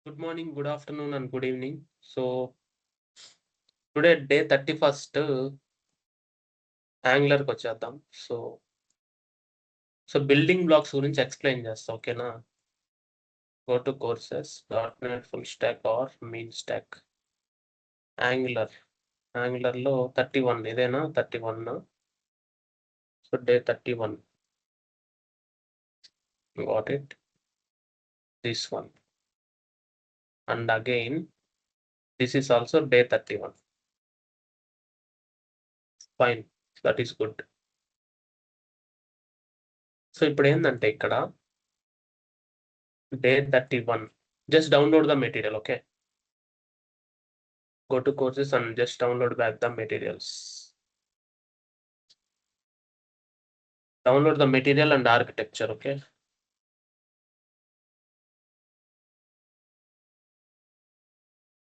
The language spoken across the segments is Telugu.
Good morning, good afternoon, and good evening. So today day 31st Angular వచ్చేద్దాం. సో బిల్డింగ్ బ్లాక్స్ గురించి ఎక్స్ప్లెయిన్ చేస్తా, ఓకేనా? Go to courses .NET full stock or mean stock Angular లో 31 ఇదేనా 31. So day 31 got it, this one, and again this is also day 31. Fine, that is good. So ఇప్పుడు ఏంటంటే ఇక్కడ day 31 just download the material, okay? Go to courses and just download back the materials. Download the material and architecture, okay?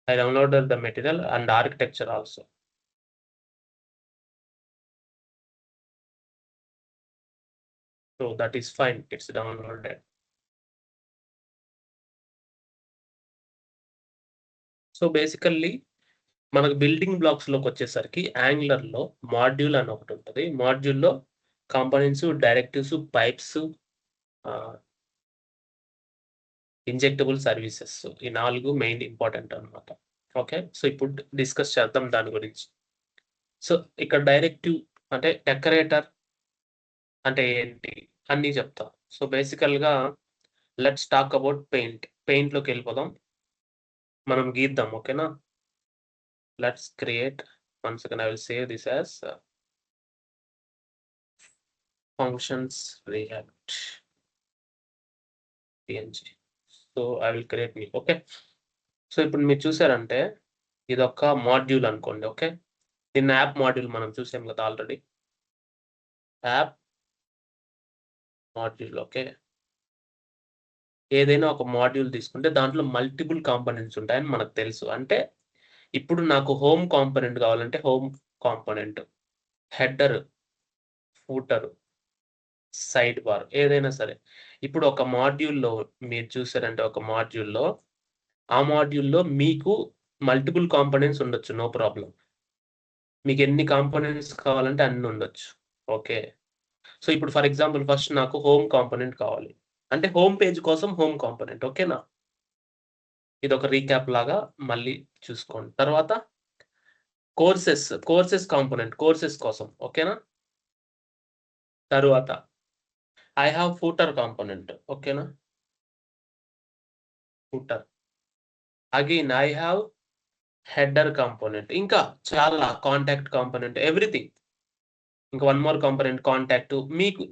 I downloaded the material and architecture also. So that is fine, it's downloaded. So basically మనకు బిల్డింగ్ బ్లాక్స్ లోకి వచ్చేసరికి యాంగులర్ లో మాడ్యూల్ అని ఒకటి ఉంటుంది. మాడ్యూల్లో components, directives, pipes, injectable services, ఈ 4 మెయిన్ ఇంపార్టెంట్ అనమాట. ఓకే, సో ఇప్పుడు డిస్కస్ చేద్దాం దాని గురించి. సో ఇక్కడ డైరెక్టివ్ అంటే డెకరేటర్ అంటే ఏంటి అన్నీ చెప్తా. సో బేసికల్గా లెట్స్ టాక్ అబౌట్ పెయింట్ లోకి వెళ్ళిపోదాం, మనం గీద్దాం, ఓకేనా? Let's create, one second, I will save this as functions react png. So I will create me, okay? So ఇప్పుడు మీరు చూసారంటే ఇది ఒక మాడ్యూల్ అనుకోండి, ఓకే? దీన్ని యాప్ మాడ్యూల్ మనం చూసాం కదా ఆల్రెడీ, యాప్ మాడ్యూల్, ఓకే? ఏదైనా ఒక మాడ్యూల్ తీసుకుంటే దాంట్లో మల్టిపుల్ కాంపోనెంట్స్ ఉంటాయని మనకు తెలుసు. అంటే ఇప్పుడు నాకు హోమ్ కాంపోనెంట్ కావాలంటే home component, header, footer, side bar, ఏదైనా సరే. ఇప్పుడు ఒక మాడ్యూల్లో మీరు చూసారంటే ఒక మాడ్యూల్లో ఆ మాడ్యూల్లో మీకు మల్టిపుల్ కాంపోనెంట్స్ ఉండొచ్చు, నో ప్రాబ్లం. మీకు ఎన్ని కాంపోనెంట్స్ కావాలంటే అన్ని ఉండొచ్చు, ఓకే? సో ఇప్పుడు ఫర్ ఎగ్జాంపుల్ ఫస్ట్ నాకు హోమ్ కాంపోనెంట్ కావాలి అంటే హోమ్ పేజ్ కోసం హోమ్ కాంపోనెంట్, ఓకేనా? ఇది ఒక రీక్యాప్ లాగా మళ్ళీ చూసుకోండి. తర్వాత కోర్సెస్ కాంపోనెంట్, కోర్సెస్ కోసం, ఓకేనా? తరువాత ఐ హావ్ ఫూటర్ కాంపోనెంట్, ఓకేనా? Footer. Again I have header component, ఇంకా చాలా కాంటాక్ట్ కాంపోనెంట్, ఎవ్రీథింగ్. ఇంకా వన్ మోర్ కాంపోనెంట్ కాంటాక్ట్. మీకు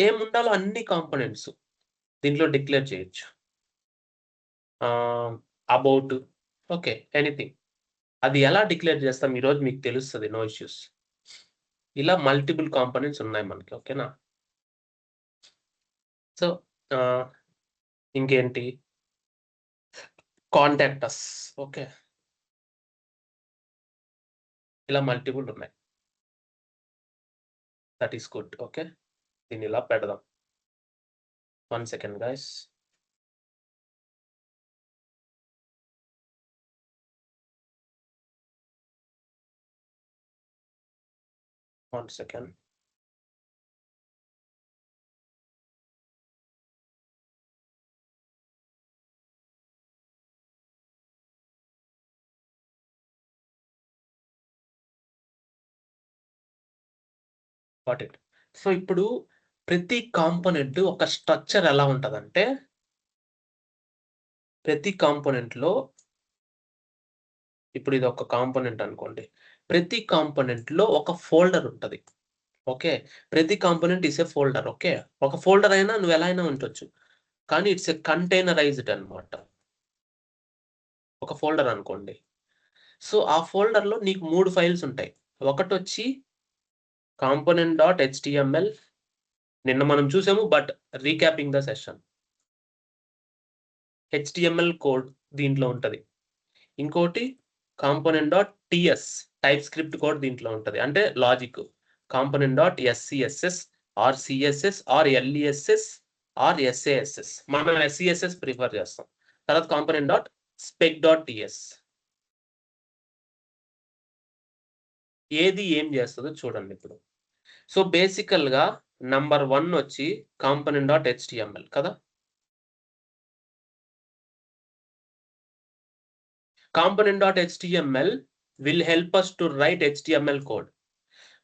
ఏముండాలో అన్ని కాంపోనెంట్స్ దీంట్లో డిక్లేర్ చేయొచ్చు. About, okay, anything. అది ఎలా డిక్లేర్ చేస్తాం ఈరోజు మీకు తెలుస్తుంది, నో ఇష్యూస్. ఇలా మల్టిపుల్ కాంపోనెంట్స్ ఉన్నాయి మనకి, ఓకేనా? సో ఇంకేంటి, కాంటాక్ట్ అస్, ఓకే? ఇలా మల్టిపుల్ ఉన్నాయి, దట్ ఈస్ గుడ్, ఓకే? దీన్ని ఇలా పెడదాం. One second guys. One second. Got it. So ఇప్పుడు ప్రతి కాంపోనెంట్ ఒక స్ట్రక్చర్ ఎలా ఉంటదంటే, ప్రతి కాంపోనెంట్లో ఇప్పుడు ఇది ఒక కాంపోనెంట్ అనుకోండి, ప్రతి కాంపోనెంట్లో ఒక ఫోల్డర్ ఉంటది, ఓకే? ప్రతి component is a folder, okay? ఒక ఫోల్డర్ అయినా నువ్వు ఎలా అయినా ఉంచొచ్చు, కానీ ఇట్స్ ఏ కంటైనరైజ్డ్ అనమాట. ఒక ఫోల్డర్ అనుకోండి. సో ఆ ఫోల్డర్లో నీకు 3 ఫైల్స్ ఉంటాయి. ఒకటి వచ్చి component.html, నిన్న మనం చూసాము, but recapping the session. HTML code దీంట్లో ఉంటది. ఇంకోటి component.ts, టైప్ స్క్రిప్ట్ కోడ్ దీంట్లో ఉంటది, అంటే logic. component.scss or CSS or LESS or SASS. మనం SCSS ప్రిఫర్ చేస్తాం. తర్వాత component.css, spec.ts ఏది ఏం చేస్తుందో చూడండి ఇప్పుడు. సో బేసికల్ గా నంబర్ 1 వచ్చి component.html కదా. component.html will help us to write HTML code.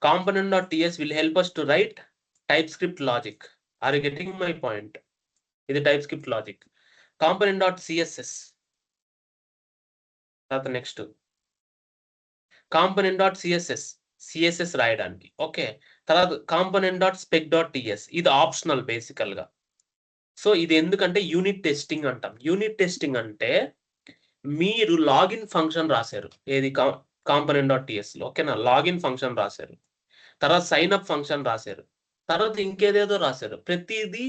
Component.ts will help us to write TypeScript logic. Are you getting my point? ఇది TypeScript logic. Component.css తర్వాత నెక్స్ట్ component.css రాయడానికి. ఓకే, తర్వాత component.spec.ts ఇది ఆప్షనల్ బేసికల్ గా. సో ఇది ఎందుకంటే యూనిట్ టెస్టింగ్ అంటాం. యూనిట్ టెస్టింగ్ అంటే మీరు లాగిన్ ఫంక్షన్ రాశారు ఏది component.ts లో. ఓకేనా, లాగిన్ ఫంక్షన్ రాశారు, తర్వాత సైన్ అప్ ఫంక్షన్ రాశారు, తర్వాత ఇంకేదేదో రాశారు. ప్రతిదీ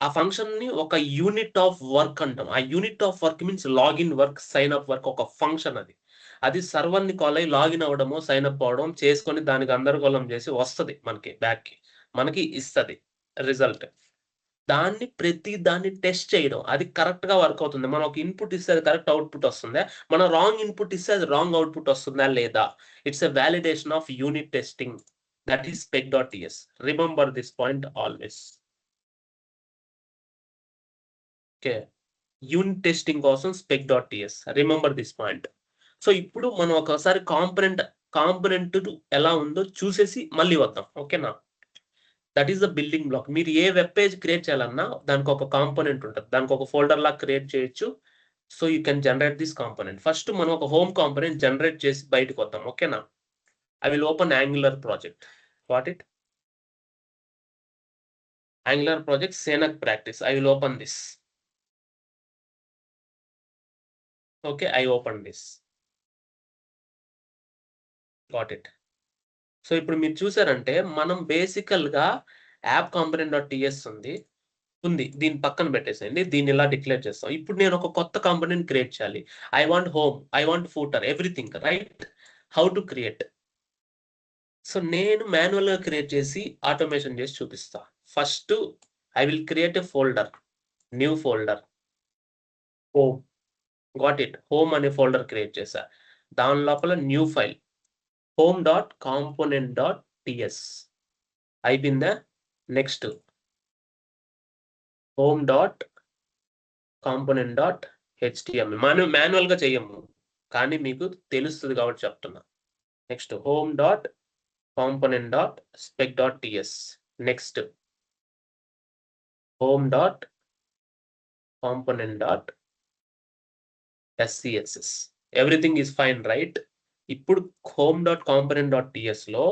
ఆ ఫంక్షన్ ని ఒక యూనిట్ ఆఫ్ వర్క్ అంటాం. ఆ unit of work means login work, sign up work ఒక ఫంక్షన్. అది సర్వర్ ని కాల్ అయ్యి లాగిన్ అవ్వడము, సైన్ అప్ అవడం చేసుకొని దానికి గందరగోళం చేసి వస్తుంది మనకి బ్యాక్ కి, మనకి ఇస్తుంది రిజల్ట్. దాన్ని టెస్ట్ చేయడం, అది కరెక్ట్ గా వర్క్ అవుతుంది. మనం ఒక ఇన్పుట్ ఇస్తే అది కరెక్ట్ అవుట్పుట్ వస్తుందా, మనం రాంగ్ ఇన్పుట్ ఇస్తే అది రాంగ్ అవుట్పుట్ వస్తుందా లేదా. It's a validation of unit testing. That is spec.ts. Remember this point always. Okay, unit testing కోసం spec.ts. Remember this point. So ఇప్పుడు మనం ఒకసారి కాంపోనెంట్ ఎలా ఉందో చూసేసి మళ్ళీ వద్దాం. ఓకేనా, that is the building block. మీరు ఏ వెబ్ పేజ్ క్రియేట్ చేయాలన్నా దానికి ఒక కాంపోనెంట్ ఉంటుంది, దానికి ఒక ఫోల్డర్ లా క్రియేట్ చేయొచ్చు. So you can generate this component. First మనం ఒక హోమ్ కాంపోనెంట్ జనరేట్ చేసి బయటకు వద్దాం. ఓకేనా, I will open Angular project. What it Angular project సేనక్ practice. I will open this. Okay, I open this. Got it. So ఇప్పుడు మీరు చూసారంటే మనం బేసికల్ గా యాప్ component.ts ఉంది, దీని పక్కన పెట్టేసేయండి. దీన్ని ఇలా డిక్లేర్ చేస్తాం. ఇప్పుడు నేను ఒక కొత్త కాంపోనెంట్ క్రియేట్ చేయాలి. I want home, I want footer, everything right. How to create? So నేను మాన్యువల్ గా క్రియేట్ చేసి ఆటోమేషన్ చేసి చూపిస్తా. First I will create a folder, new folder, home. Got it, home అనే ఫోల్డర్ క్రియేట్ చేశా. దాని లోపల న్యూ ఫైల్ home.component.ts అయిపోయిందా. Next home.component.html. మనం మాన్యువల్ గా చెయ్యము కానీ మీకు తెలుస్తుంది కాబట్టి చెప్తున్నా. Next home.component.spec.ts. Next home.component.scss. Everything is fine right. ఇప్పుడు home.component.ts లో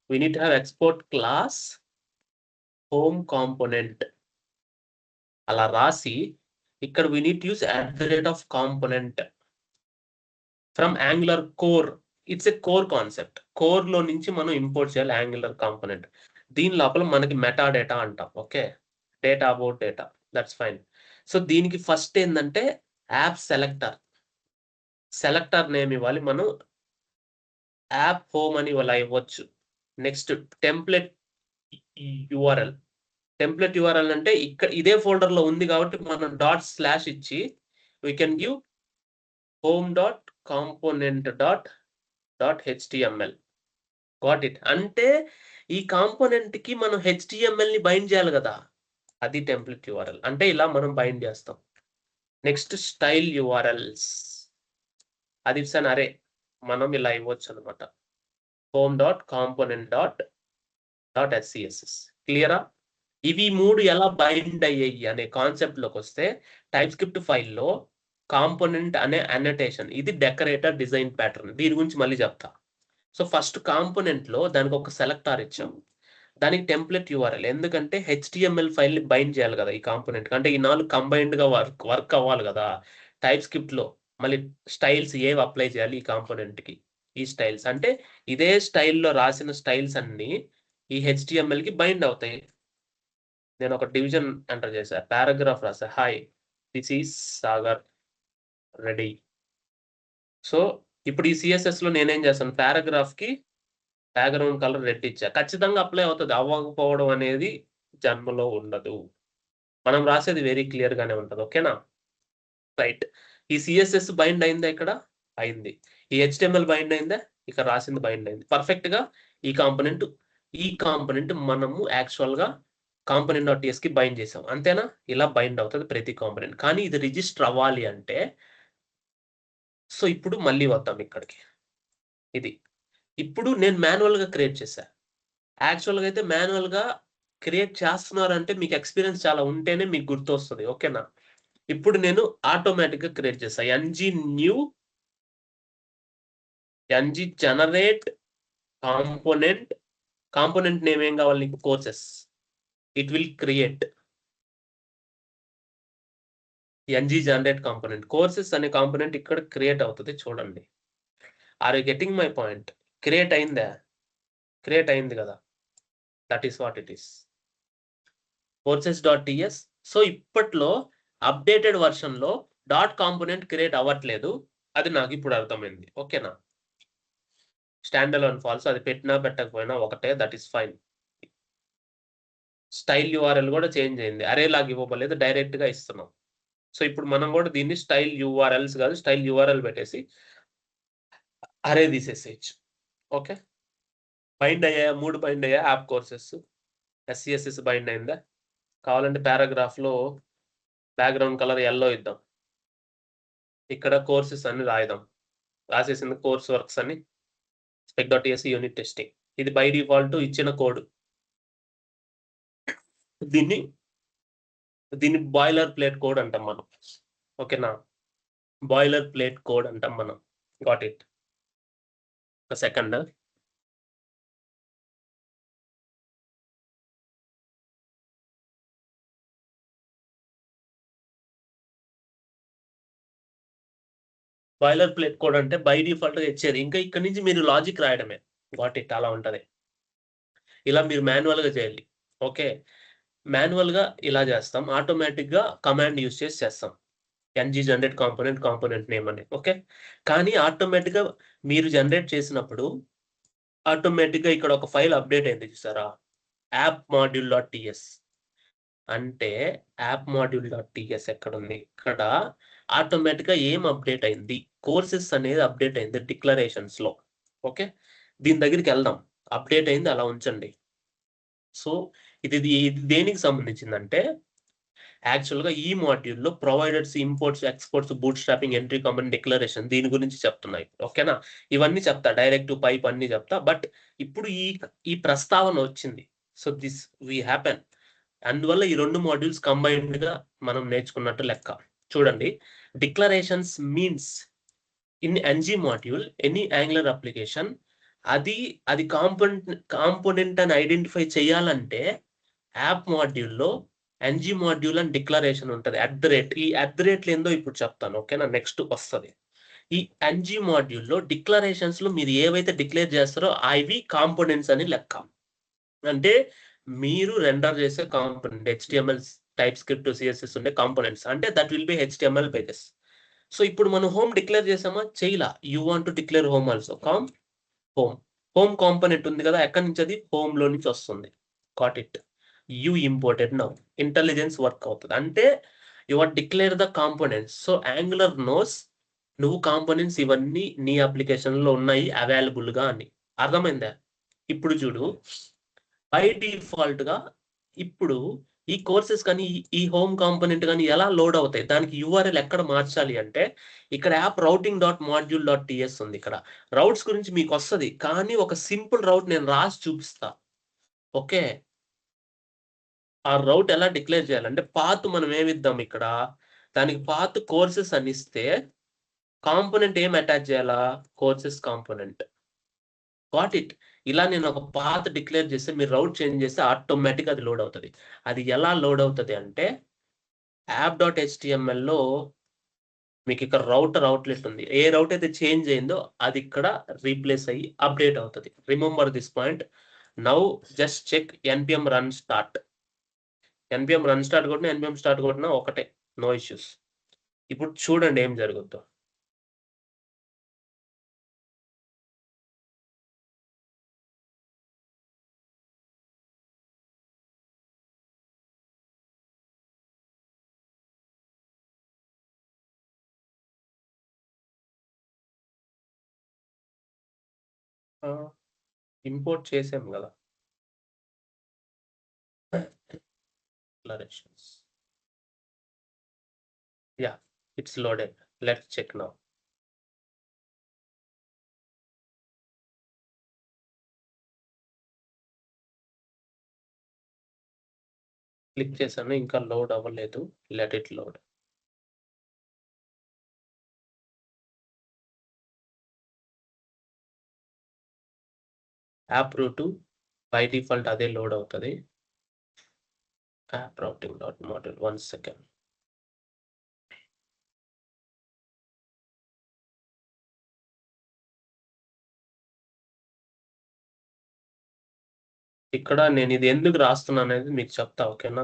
we need to have export class home component అలా రాసి ఇక్కడ we need to use @component from Angular core. It's a core concept. Core లో నుంచి మనం ఇంపోర్ట్ చేయాలి యాంగులర్ కాంపోనెంట్. దీని లోపల మనకి మెటా డేటా అంటాం. Okay, data about data, that's fine. So దీనికి ఫస్ట్ ఏంటంటే యాప్ సెలెక్టర్ నేమ్ ఇవ్వాలి. మనం యాప్ హోమ్ అని ఇలా ఇవ్వచ్చు. Next template URL. Template URL అంటే ఇక్కడ ఇదే ఫోల్డర్ లో ఉంది కాబట్టి మనం ./ ఇచ్చి we can give home.component.html. Got it. అంటే ఈ కాంపోనెంట్ కి మనం HTML ని బైండ్ చేయాలి కదా, అది టెంప్లెట్ యూఆర్ఎల్. అంటే ఇలా మనం బైండ్ చేస్తాం. నెక్స్ట్ స్టైల్ యూఆర్ఎల్స్, అది ఇట్స్ అన్ అరే, మనం ఇలా ఇవ్వచ్చు అనమాట. home.component.scss. క్లియరా? ఇవి మూడు ఎలా బైండ్ అయ్యాయి అనే కాన్సెప్ట్ లోకి వస్తే టైప్ స్క్రిప్ట్ ఫైల్లో కాంపోనెంట్ అనే అనోటేషన్, ఇది డెకరేటర్ డిజైన్ ప్యాటర్న్. దీని గురించి మళ్ళీ చెప్తా. సో ఫస్ట్ కాంపోనెంట్ లో దానికి ఒక సెలెక్టర్ ఇచ్చాం, దానికి టెంప్లెట్ యూఆర్ఎల్. ఎందుకంటే HTML ఫైల్ ని బైండ్ చేయాలి కదా ఈ కాంపోనెంట్. అంటే ఈ నాలుగు కంబైన్డ్ గా వర్క్ అవ్వాలి కదా టైప్ స్క్రిప్ట్ లో. మళ్ళీ స్టైల్స్ ఏవి అప్లై చేయాలి ఈ కాంపోనెంట్ కి, ఈ స్టైల్స్ అంటే ఇదే స్టైల్లో రాసిన స్టైల్స్ అన్ని ఈ HTML కి బైండ్ అవుతాయి. నేను ఒక డివిజన్ ఎంటర్ చేశా, పారాగ్రాఫ్ రాసా, hi this is Sagar ready. So ఇప్పుడు ఈ CSS లో నేనేం చేస్తాను, పారాగ్రాఫ్ కి బ్యాక్గ్రౌండ్ కలర్ రెడ్ ఇచ్చా. ఖచ్చితంగా అప్లై అవుతుంది, అవ్వకపోవడం అనేది జన్మలో ఉండదు. మనం రాసేది వెరీ క్లియర్ గానే ఉంటుంది. ఓకేనా, రైట్. ఈ సిఎస్ఎస్ బైండ్ అయిందా ఇక్కడ? అయింది. ఈ హెచ్టిఎంఎల్ బైండ్ అయిందా? ఇక్కడ రాసింది బైండ్ అయింది. పర్ఫెక్ట్ గా ఈ కాంపోనెంట్ మనము యాక్చువల్ గా కాంపోనెంట్.ts కి బైండ్ చేసాం. అంతేనా? ఇలా బైండ్ అవుతుంది ప్రతి కాంపోనెంట్. కానీ ఇది రిజిస్టర్ అవ్వాలి అంటే సో ఇప్పుడు మళ్ళీ వద్దాం ఇక్కడికి. ఇది ఇప్పుడు నేను మాన్యువల్ గా క్రియేట్ చేశా. యాక్చువల్ గా అయితే మాన్యువల్ గా క్రియేట్ చేస్తున్నారంటే మీకు ఎక్స్పీరియన్స్ చాలా ఉంటేనే మీకు గుర్తొస్తుంది. ఓకేనా? ఇప్పుడు నేను ఆటోమేటిక్ గా క్రియేట్ చేస్తా. ng జనరేట్ కాంపోనెంట్ నేమ్ ఏం కావాలి నీకు? Courses. It will create ng generate component. Courses అనే కాంపోనెంట్ ఇక్కడ క్రియేట్ అవుతుంది. చూడండి. Are you getting my point? Create అయిందా? క్రియేట్ అయింది కదా. That is what it is. courses.ts. So ఇప్పట్లో అప్డేటెడ్ వర్షన్ లో డాట్ కాంపోనెంట్ క్రియేట్ అవ్వట్లేదు. అది నాకు ఇప్పుడు అర్థమైంది. ఓకేనా? స్టాండ్ అలోన్ ఫాల్స్, అది పెట్టినా పెట్టకపోయినా ఒకటే, that is fine. Style URL కూడా చేంజ్ అయింది. అరే లాగా ఇవ్వబోలేదు, డైరెక్ట్ గా ఇస్తున్నాం. సో ఇప్పుడు మనం కూడా దీన్ని స్టైల్ యూఆర్ఎల్స్ కాదు, స్టైల్ యూఆర్ఎల్ పెట్టేసి అరే తీసేసేయచ్చు. ఓకే, బైండ్ అయ్యాయా? 3 బైండ్ అయ్యా యాప్ కోర్సెస్. SCSS బైండ్ అయిందా? కావాలంటే పారాగ్రాఫ్ లో బ్యాక్గ్రౌండ్ కలర్ ఎల్లో ఇద్దాం. ఇక్కడ కోర్సెస్ అన్ని రాయిదాం. రాసేసింది కోర్స్ వర్క్స్ అని spec.ts యూనిట్ టెస్టింగ్. ఇది బై డిఫాల్ట్ ఇచ్చిన కోడ్. దీన్ని బాయిలర్ ప్లేట్ కోడ్ అంటాం మనం. ఓకేనా? బాయిలర్ ప్లేట్ కోడ్ అంటాం మనం. Got it? ఒక సెకండ్. బాయిలర్ ప్లేట్ కోడ్ అంటే బై డిఫాల్ట్ గా ఇచ్చేది. ఇంకా ఇక్కడ నుంచి మీరు లాజిక్ రాయడమే. Got it? అలా ఉంటది. ఇలా మీరు మాన్యువల్ గా చేయాలి. ఓకే, మాన్యువల్ గా ఇలా చేస్తాం. ఆటోమేటిక్ గా కమాండ్ యూస్ చేస్తాం. ng జనరేట్ కాంపోనెంట్ నేమ్ అని. ఓకే, కానీ ఆటోమేటిక్ గా మీరు జనరేట్ చేసినప్పుడు ఆటోమేటిక్ గా ఇక్కడ ఒక ఫైల్ అప్డేట్ అయింది చూసారా? యాప్ మాడ్యూల్.ts అంటే యాప్ మాడ్యూల్.ts ఎక్కడ ఉంది? ఇక్కడ ఆటోమేటిక్ గా ఏం అప్డేట్ అయింది? కోర్సెస్ అనేది అప్డేట్ అయింది డిక్లరేషన్స్ లో. ఓకే, దీని దగ్గరికి వెళ్దాం. అప్డేట్ అయింది, అలా ఉంచండి. సో ఇది దేనికి సంబంధించిందంటే యాక్చువల్ గా ఈ మాడ్యూల్లో providers, imports, exports, boot strapping, entry component declaration దీని గురించి చెప్తున్నాయి. ఓకేనా? ఇవన్నీ చెప్తా, డైరెక్ట్ పైప్ అన్ని చెప్తా. బట్ ఇప్పుడు ఈ ప్రస్తావన వచ్చింది. So this we happen. అందువల్ల ఈ 2 మాడ్యూల్స్ కంబైన్డ్ గా మనం నేర్చుకున్నట్టు లెక్క. చూడండి, declarations means in ng module any angular application అది కాంపోనెంట్ అని ఐడెంటిఫై చేయాలంటే యాప్ మాడ్యూల్లో ng మాడ్యూల్ అని డిక్లరేషన్ ఉంటుంది. ఈ @ ఏందో ఇప్పుడు చెప్తాను. ఓకేనా? నెక్స్ట్ వస్తుంది. ఈ ng మాడ్యూల్లో డిక్లరేషన్స్ లో మీరు ఏవైతే డిక్లేర్ చేస్తారో అవి కాంపోనెంట్స్ అని లెక్క. అంటే మీరు రెండర్ చేసే component HTML, TypeScript, CSS ఉండే కాంపోనెంట్స్ అంటే that will be HTML pages. So ఇప్పుడు మనం హోమ్ డిక్లేర్ చేసామా? చేయలా. You want to declare home also. Home component ఉంది కదా, ఎక్కడి నుంచి? అది హోమ్ లో నుంచి వస్తుంది. Got it? You imported now. Intelligence work అవుతుంది. అంటే you are declare the components. So Angular knows నువ్వు కాంపోనెంట్స్ ఇవన్నీ నీ అప్లికేషన్ లో ఉన్నాయి అవైలబుల్ గా అని. అర్థమైందా? ఇప్పుడు చూడు, బై డిఫాల్ట్ గా ఇప్పుడు ఈ కోర్సెస్ కానీ ఈ హోమ్ కాంపోనెంట్ కానీ ఎలా లోడ్ అవుతాయి? దానికి URL ఎక్కడ మార్చాలి అంటే ఇక్కడ యాప్ routing.module.ts ఉంది. ఇక్కడ రౌట్స్ గురించి మీకు వస్తుంది, కానీ ఒక సింపుల్ రౌట్ నేను రాసి చూపిస్తా. ఓకే, ఆ రౌట్ ఎలా డిక్లేర్ చేయాలంటే పాత్ మనం ఏమిద్దాం ఇక్కడ, దానికి పాత్ కోర్సెస్ అని ఇస్తే కాంపోనెంట్ ఏం అటాచ్ చేయాలా? Courses component. Got it? ఇలా నేను ఒక పాత్ డిక్లేర్ చేస్తే మీరు రౌట్ చేంజ్ చేస్తే ఆటోమేటిక్ అది లోడ్ అవుతుంది. అది ఎలా లోడ్ అవుతుంది అంటే app.html లో మీకు ఇక్కడ అవుట్లెట్ ఉంది. ఏ రౌట్ అయితే చేంజ్ అయిందో అది ఇక్కడ రీప్లేస్ అయ్యి అప్డేట్ అవుతుంది. Remember this point. Now just check npm run start. npm run start కొట్టినా npm స్టార్ట్ కొట్టినా ఒకటే, నో ఇష్యూస్. ఇప్పుడు చూడండి ఏం జరుగుతుందో. ఇంపోర్ట్ చేసాం కదా. Declarations. Yeah, it's loaded. Let's check now. Click చేశాను, ఇంకా లోడ్ అవ్వలేదు. Let it load. App root by default అదే లోడ్ అవుతుంది. App routing dot module. 1 second. ఇక్కడ నేను ఇది ఎందుకు రాస్తున్నాను అనేది మీకు చెప్తా, ఓకేనా?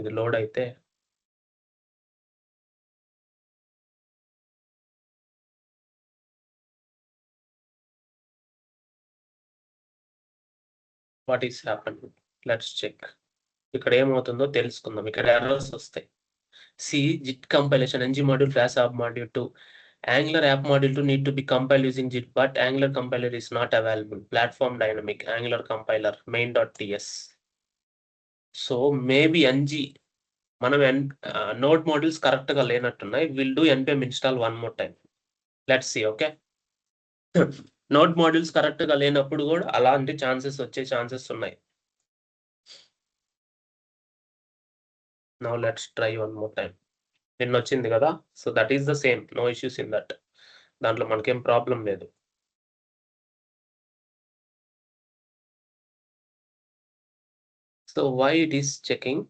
ఇది లోడ్ అయితే what is happen. Let's check. ఇక్కడ ఏమవుతుందో తెలుసుకుందాం. ఇక్కడ ఎర్రర్స్ వస్తాయి. See JIT compilation ng module class app module to Angular app module to need to be compiled using JIT, but Angular compiler is not available. Platform dynamic Angular compiler main.ts. So maybe ng మనం node modules కరెక్ట్ గా లేనట్టున్నాయి. We'll do npm install one more time. Let's see, okay? Node modules correct గా లేనప్పుడు కూడా అలాంటి ఛాన్సెస్ వచ్చే ఛాన్సెస్ ఉన్నాయి. Now let's try one more time. నిన్న వచ్చింది కదా, so that is the same, no issues in that. దాంట్లో మనకేం ప్రాబ్లం లేదు. So why it is checking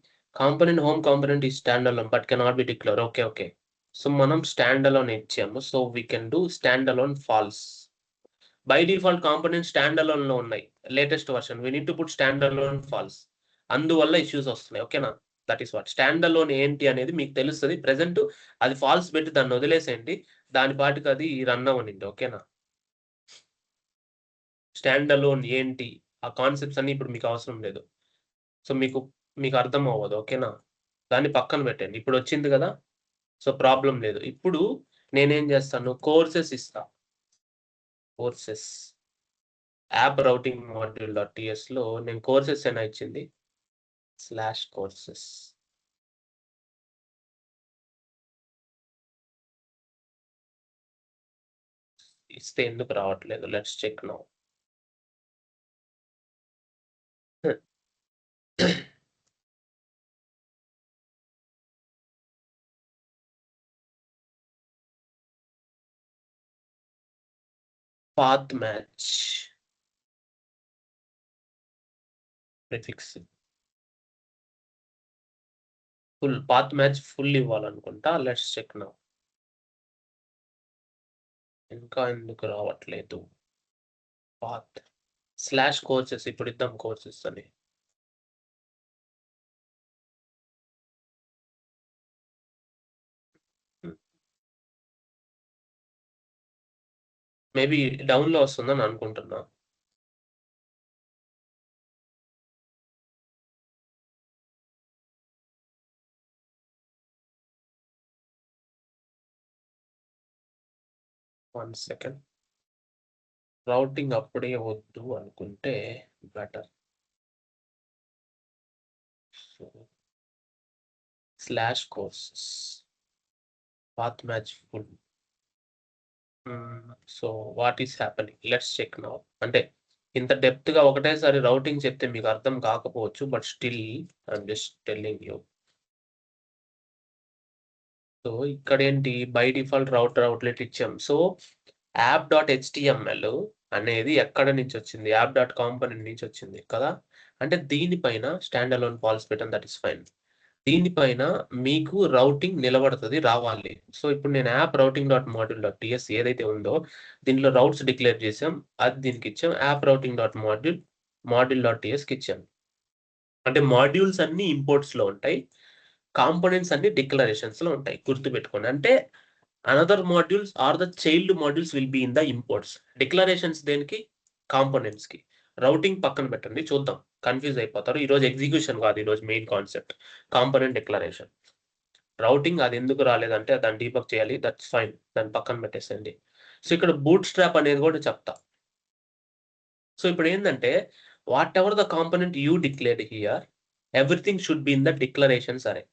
component home component ఈ standalone but cannot be declare. Okay. So మనం స్టాండ్ అలోన్ ఇచ్చాము, so we can do stand alone false. By default component stand alone లో ఉన్నాయి. Latest version we need to put stand alone false. అందువల్ల ఇష్యూస్ వస్తున్నాయి, ఓకేనా? That is what stand alone ఏంటి అనేది మీకు తెలుస్తుంది. ప్రెసెంట్ అది ఫాల్స్ పెట్టి దాన్ని వదిలేసేయండి, దాని పాటికి అది రన్ అవ్వనండి, ఓకేనా? స్టాండ్ అలోన్ ఏంటి, ఆ కాన్సెప్ట్స్ అన్ని ఇప్పుడు మీకు అవసరం లేదు. సో మీకు అర్థం అవ్వదు, ఓకేనా? దాన్ని పక్కన పెట్టండి. ఇప్పుడు వచ్చింది కదా, సో ప్రాబ్లం లేదు. ఇప్పుడు నేనేం చేస్తాను, కోర్సెస్ ఇస్తా. Courses app routing module .ts లో నేను కోర్సెస్ అయినా ఇచ్చింది /courses. ఇస్తే ఎందుకు రావట్లేదు? Let's check now. Path match prefix full, path match full ఇవ్వాలనుకుంటా. Let's check now. ఇంకా ఎందుకు రావట్లేదు? పాత్ /courses ఇప్పుడు ఇద్దాం కోర్సెస్ అని. మేబీ డౌన్ లో వస్తుందని అనుకుంటున్నా. One second. రౌటింగ్ అప్పుడే వద్దు అనుకుంటే better. /courses path match full. So what is happening? Let's check now. అంటే ఇంత డెప్త్ గా ఒకటేసారి రౌటింగ్ చెప్తే మీకు అర్థం కాకపోవచ్చు, but still I'm just telling you. So ఇక్కడ ఏంటి, బై డిఫాల్ట్ అవుట్లెట్ ఇచ్చాం. సో app.html అనేది ఎక్కడ నుంచి వచ్చింది? app.component నుంచి వచ్చింది కదా. అంటే దీనిపైన స్టాండ్ అలోన్ ఫాల్స్ పెట్టాం, దట్ ఈస్ ఫైన్. దీనిపైన మీకు రౌటింగ్ నిలబడుతుంది, రావాలి. సో ఇప్పుడు నేను app routing dot module dot TS ఏదైతే ఉందో దీనిలో రౌట్స్ డిక్లేర్ చేసాం, అది దీనికి ఇచ్చాం. App routing dot module dot టిఎస్కి ఇచ్చాం. అంటే మాడ్యూల్స్ అన్ని ఇంపోర్ట్స్ లో ఉంటాయి, కాంపోనెంట్స్ అన్ని డిక్లరేషన్స్ లో ఉంటాయి. గుర్తుపెట్టుకోండి. అంటే another modules are the child modules will be in the imports. Declarations దేనికి? కాంపోనెంట్స్ కి. రౌటింగ్ పక్కన పెట్టండి, చూద్దాం. కన్ఫ్యూజ్ అయిపోతారు. ఈరోజు ఎగ్జిక్యూషన్ కాదు, ఈరోజు main concept component declaration. Routing అది ఎందుకు రాలేదంటే దాన్ని డీబగ్ చేయాలి, దట్స్ ఫైన్, దాన్ని పక్కన పెట్టేసండి. సో ఇక్కడ బూట్ స్ట్రాప్ అనేది కూడా చెప్తా. సో ఇప్పుడు ఏంటంటే whatever the component you declared here, everything should be in the declarations array.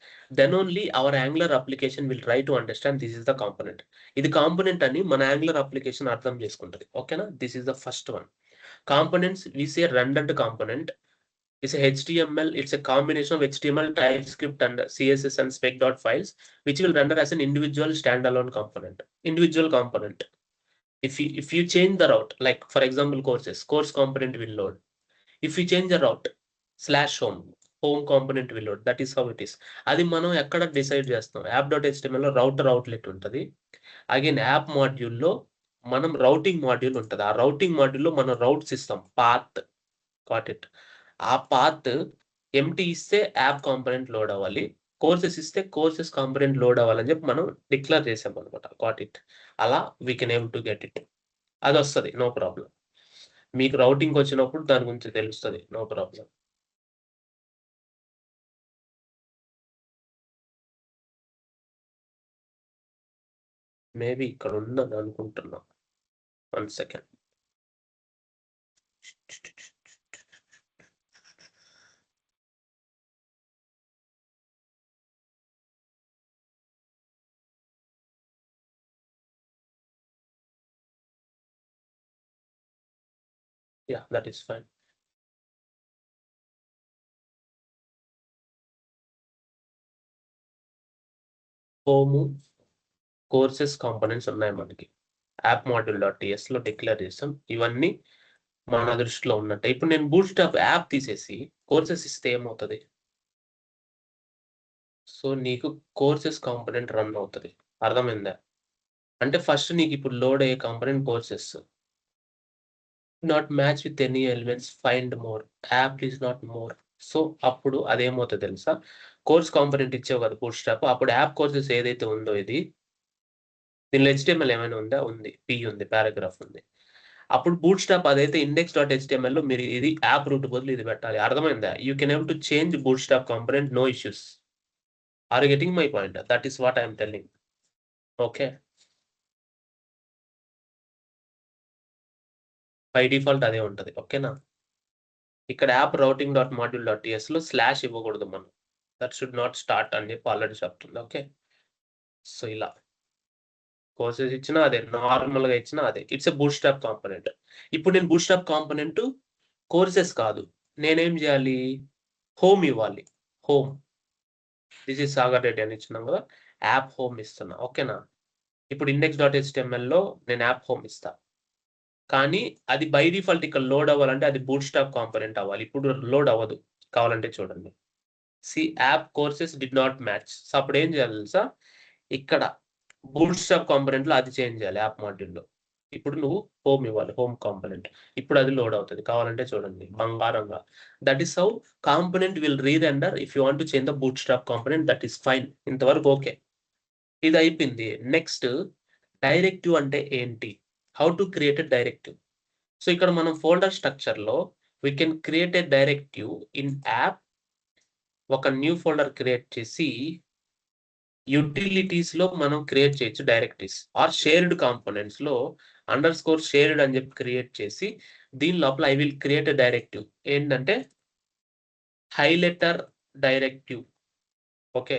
Then only our Angular application will try to understand this is the component. ఇది కాంపోనెంట్ అని మన యాంగులర్ అప్లికేషన్ అర్థం చేసుకుంటుంది. ఓకేనా? This is the first one. Components, we say redundant component. It's a HTML, it's a combination of HTML, TypeScript and CSS and spec.files, files, which will render as an individual standalone component. Individual component. If you change the route, like for example courses, course component will load. If you change the route, /home component will load. That is how it is. అది మనం ఎక్కడ డిసైడ్ చేస్తాం? app.html లో router outlet ఉంటుంది. అగైన్ యాప్ మాడ్యూల్ లో మనం రౌటింగ్ మాడ్యూల్ ఉంటుంది. ఆ రౌటింగ్ మాడ్యూల్లో మనం రౌట్స్ ఇస్తాం, పాత్. Got it. ఆ పాత్ ఎంటీ ఇస్తే యాప్ కాంపోనెంట్ లోడ్ అవ్వాలి, కోర్సెస్ ఇస్తే కోర్సెస్ కాంపోనెంట్ లోడ్ అవ్వాలని చెప్పి మనం డిక్లేర్ చేసాం అనమాట. Got it. అలా we can able to get it. అది వస్తుంది, నో ప్రాబ్లం. మీకు రౌటింగ్ వచ్చినప్పుడు దాని గురించి తెలుస్తుంది, నో ప్రాబ్లం. మేబీ ఇక్కడ ఉందని అనుకుంటున్నా. 1 second. Yeah, that is fine. Home courses components ఉన్నాయి మనకి. యాప్ మాడ్యూల్.ts లో డిక్లేర్ చేస్తాం. ఇవన్నీ మన దృష్టిలో ఉన్నట్టే. ఇప్పుడు నేను బూట్ స్ట్రాప్ యాప్ తీసేసి కోర్సెస్ ఇస్తే ఏమవుతుంది? సో నీకు కోర్సెస్ కాంపోనెంట్ రన్ అవుతుంది. అర్థమైందా? అంటే ఫస్ట్ నీకు ఇప్పుడు లోడ్ అయ్యే component courses. Not match with any elements, find more, app is not more. So అప్పుడు అదేమవుతుంది తెలుసా? కోర్స్ కాంపోనెంట్ ఇచ్చావు కదా బూట్ స్ట్రాప్, అప్పుడు యాప్ కోర్సెస్ ఏదైతే ఉందో ఇది, దీనిలో HTML ఏమైనా ఉందా? ఉంది, P ఉంది, పారాగ్రాఫ్ ఉంది. అప్పుడు బూట్ స్ట్రాప్ అదైతే index.html లో మీరు ఇది యాప్ రూట్ బదులు ఇది పెట్టాలి. అర్థమైందా? You can able to change bootstrap component, no issues. Are you getting my point? That is what I'm telling. Okay, by default అదే ఉంటుంది. ఓకేనా? ఇక్కడ యాప్ routing.module.ts లో స్లాష్ ఇవ్వకూడదు మనం. దట్ షుడ్ నాట్ స్టార్ట్ అని చెప్పి ఆల్రెడీ చెప్తుంది. ఓకే, సో ఇలా కోర్సెస్ ఇచ్చినా అదే, నార్మల్ గా ఇచ్చినా అదే. It's a boot strap component. ఇప్పుడు నేను బూట్ స్ట్రాప్ కాంపోనెంట్ కోర్సెస్ కాదు, నేనేం చేయాలి? హోమ్ ఇవ్వాలి. Home, this is Sagar Reddy అని ఇచ్చినాం కదా, యాప్ హోమ్ ఇస్తున్నా. ఓకేనా? ఇప్పుడు index.html లో నేను యాప్ హోమ్ ఇస్తా, కానీ అది బై డిఫాల్ట్ ఇక్కడ లోడ్ అవ్వాలంటే అది బూట్ స్ట్రాప్ కాంపోనెంట్ అవ్వాలి. ఇప్పుడు లోడ్ అవ్వదు. కావాలంటే చూడండి, see app courses did not match. So అప్పుడు ఏం చేయాలి తెలుసా? ఇక్కడ బూట్ స్ట్రాప్ కాంపోనెంట్ లో అది చేంజ్ చేయాలి యాప్ మాడ్యూల్లో. ఇప్పుడు నువ్వు హోమ్ ఇవ్వాలి, హోమ్ కాంపోనెంట్. ఇప్పుడు అది లోడ్ అవుతుంది. కావాలంటే చూడండి బంగారంగా. That is how component will రీరెండర్ if you want to change the boot strap component. That is fine. ఇంతవరకు ఓకే. ఇది అయిపోయింది. నెక్స్ట్, డైరెక్టివ్ అంటే ఏంటి? How to create a directive. So ఇక్కడ మనం ఫోల్డర్ స్ట్రక్చర్ లో we can create a directive in app. ఒక న్యూ ఫోల్డర్ క్రియేట్ చేసి యూటిలిటీస్ లో మనం క్రియేట్ చేయొచ్చు డైరెక్టరీస్, ఆర్ షేర్డ్ కాంపోనెంట్స్ లో _shared అని చెప్పి క్రియేట్ చేసి దీని లోపల I will create a directive. ఏంటంటే highlighter directive. Okay,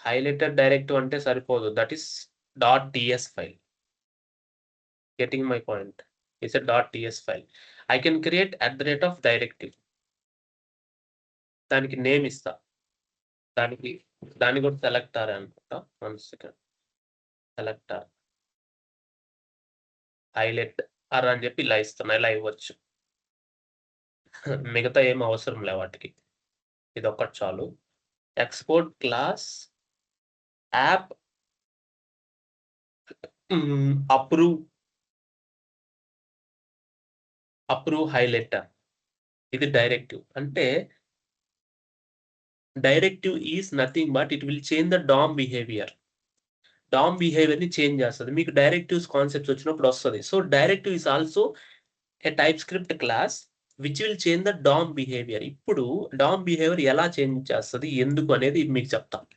highlighter directive అంటే సరిపోదు, that is .ts file. Getting my point? It's a .ts file. I can create @directive. దానికి నేమ్ ఇస్తా. దాన్ని కూడా సెలెక్టర్ అనుకుంటా. 1 second. సెలెక్టర్ హైలైట్ అర్ అని చెప్పి ఇలా ఇస్తున్నా. ఇలా ఇవ్వచ్చు. మిగతా ఏం అవసరం లే వాటికి, ఇది ఒక్కటి చాలు. Export class app approve highlighter. ఇది డైరెక్టివ్. అంటే directive is nothing but it will change the DOM behaviour. DOM behaviour ని చేంజ్ చేస్తుంది. మీకు డైరెక్టివ్స్ కాన్సెప్ట్స్ వచ్చినప్పుడు వస్తుంది. So directive is also a TypeScript class which will change the DOM behaviour. ఇప్పుడు DOM బిహేవియర్ ఎలా చేంజ్ చేస్తుంది, ఎందుకు అనేది మీకు చెప్తాను.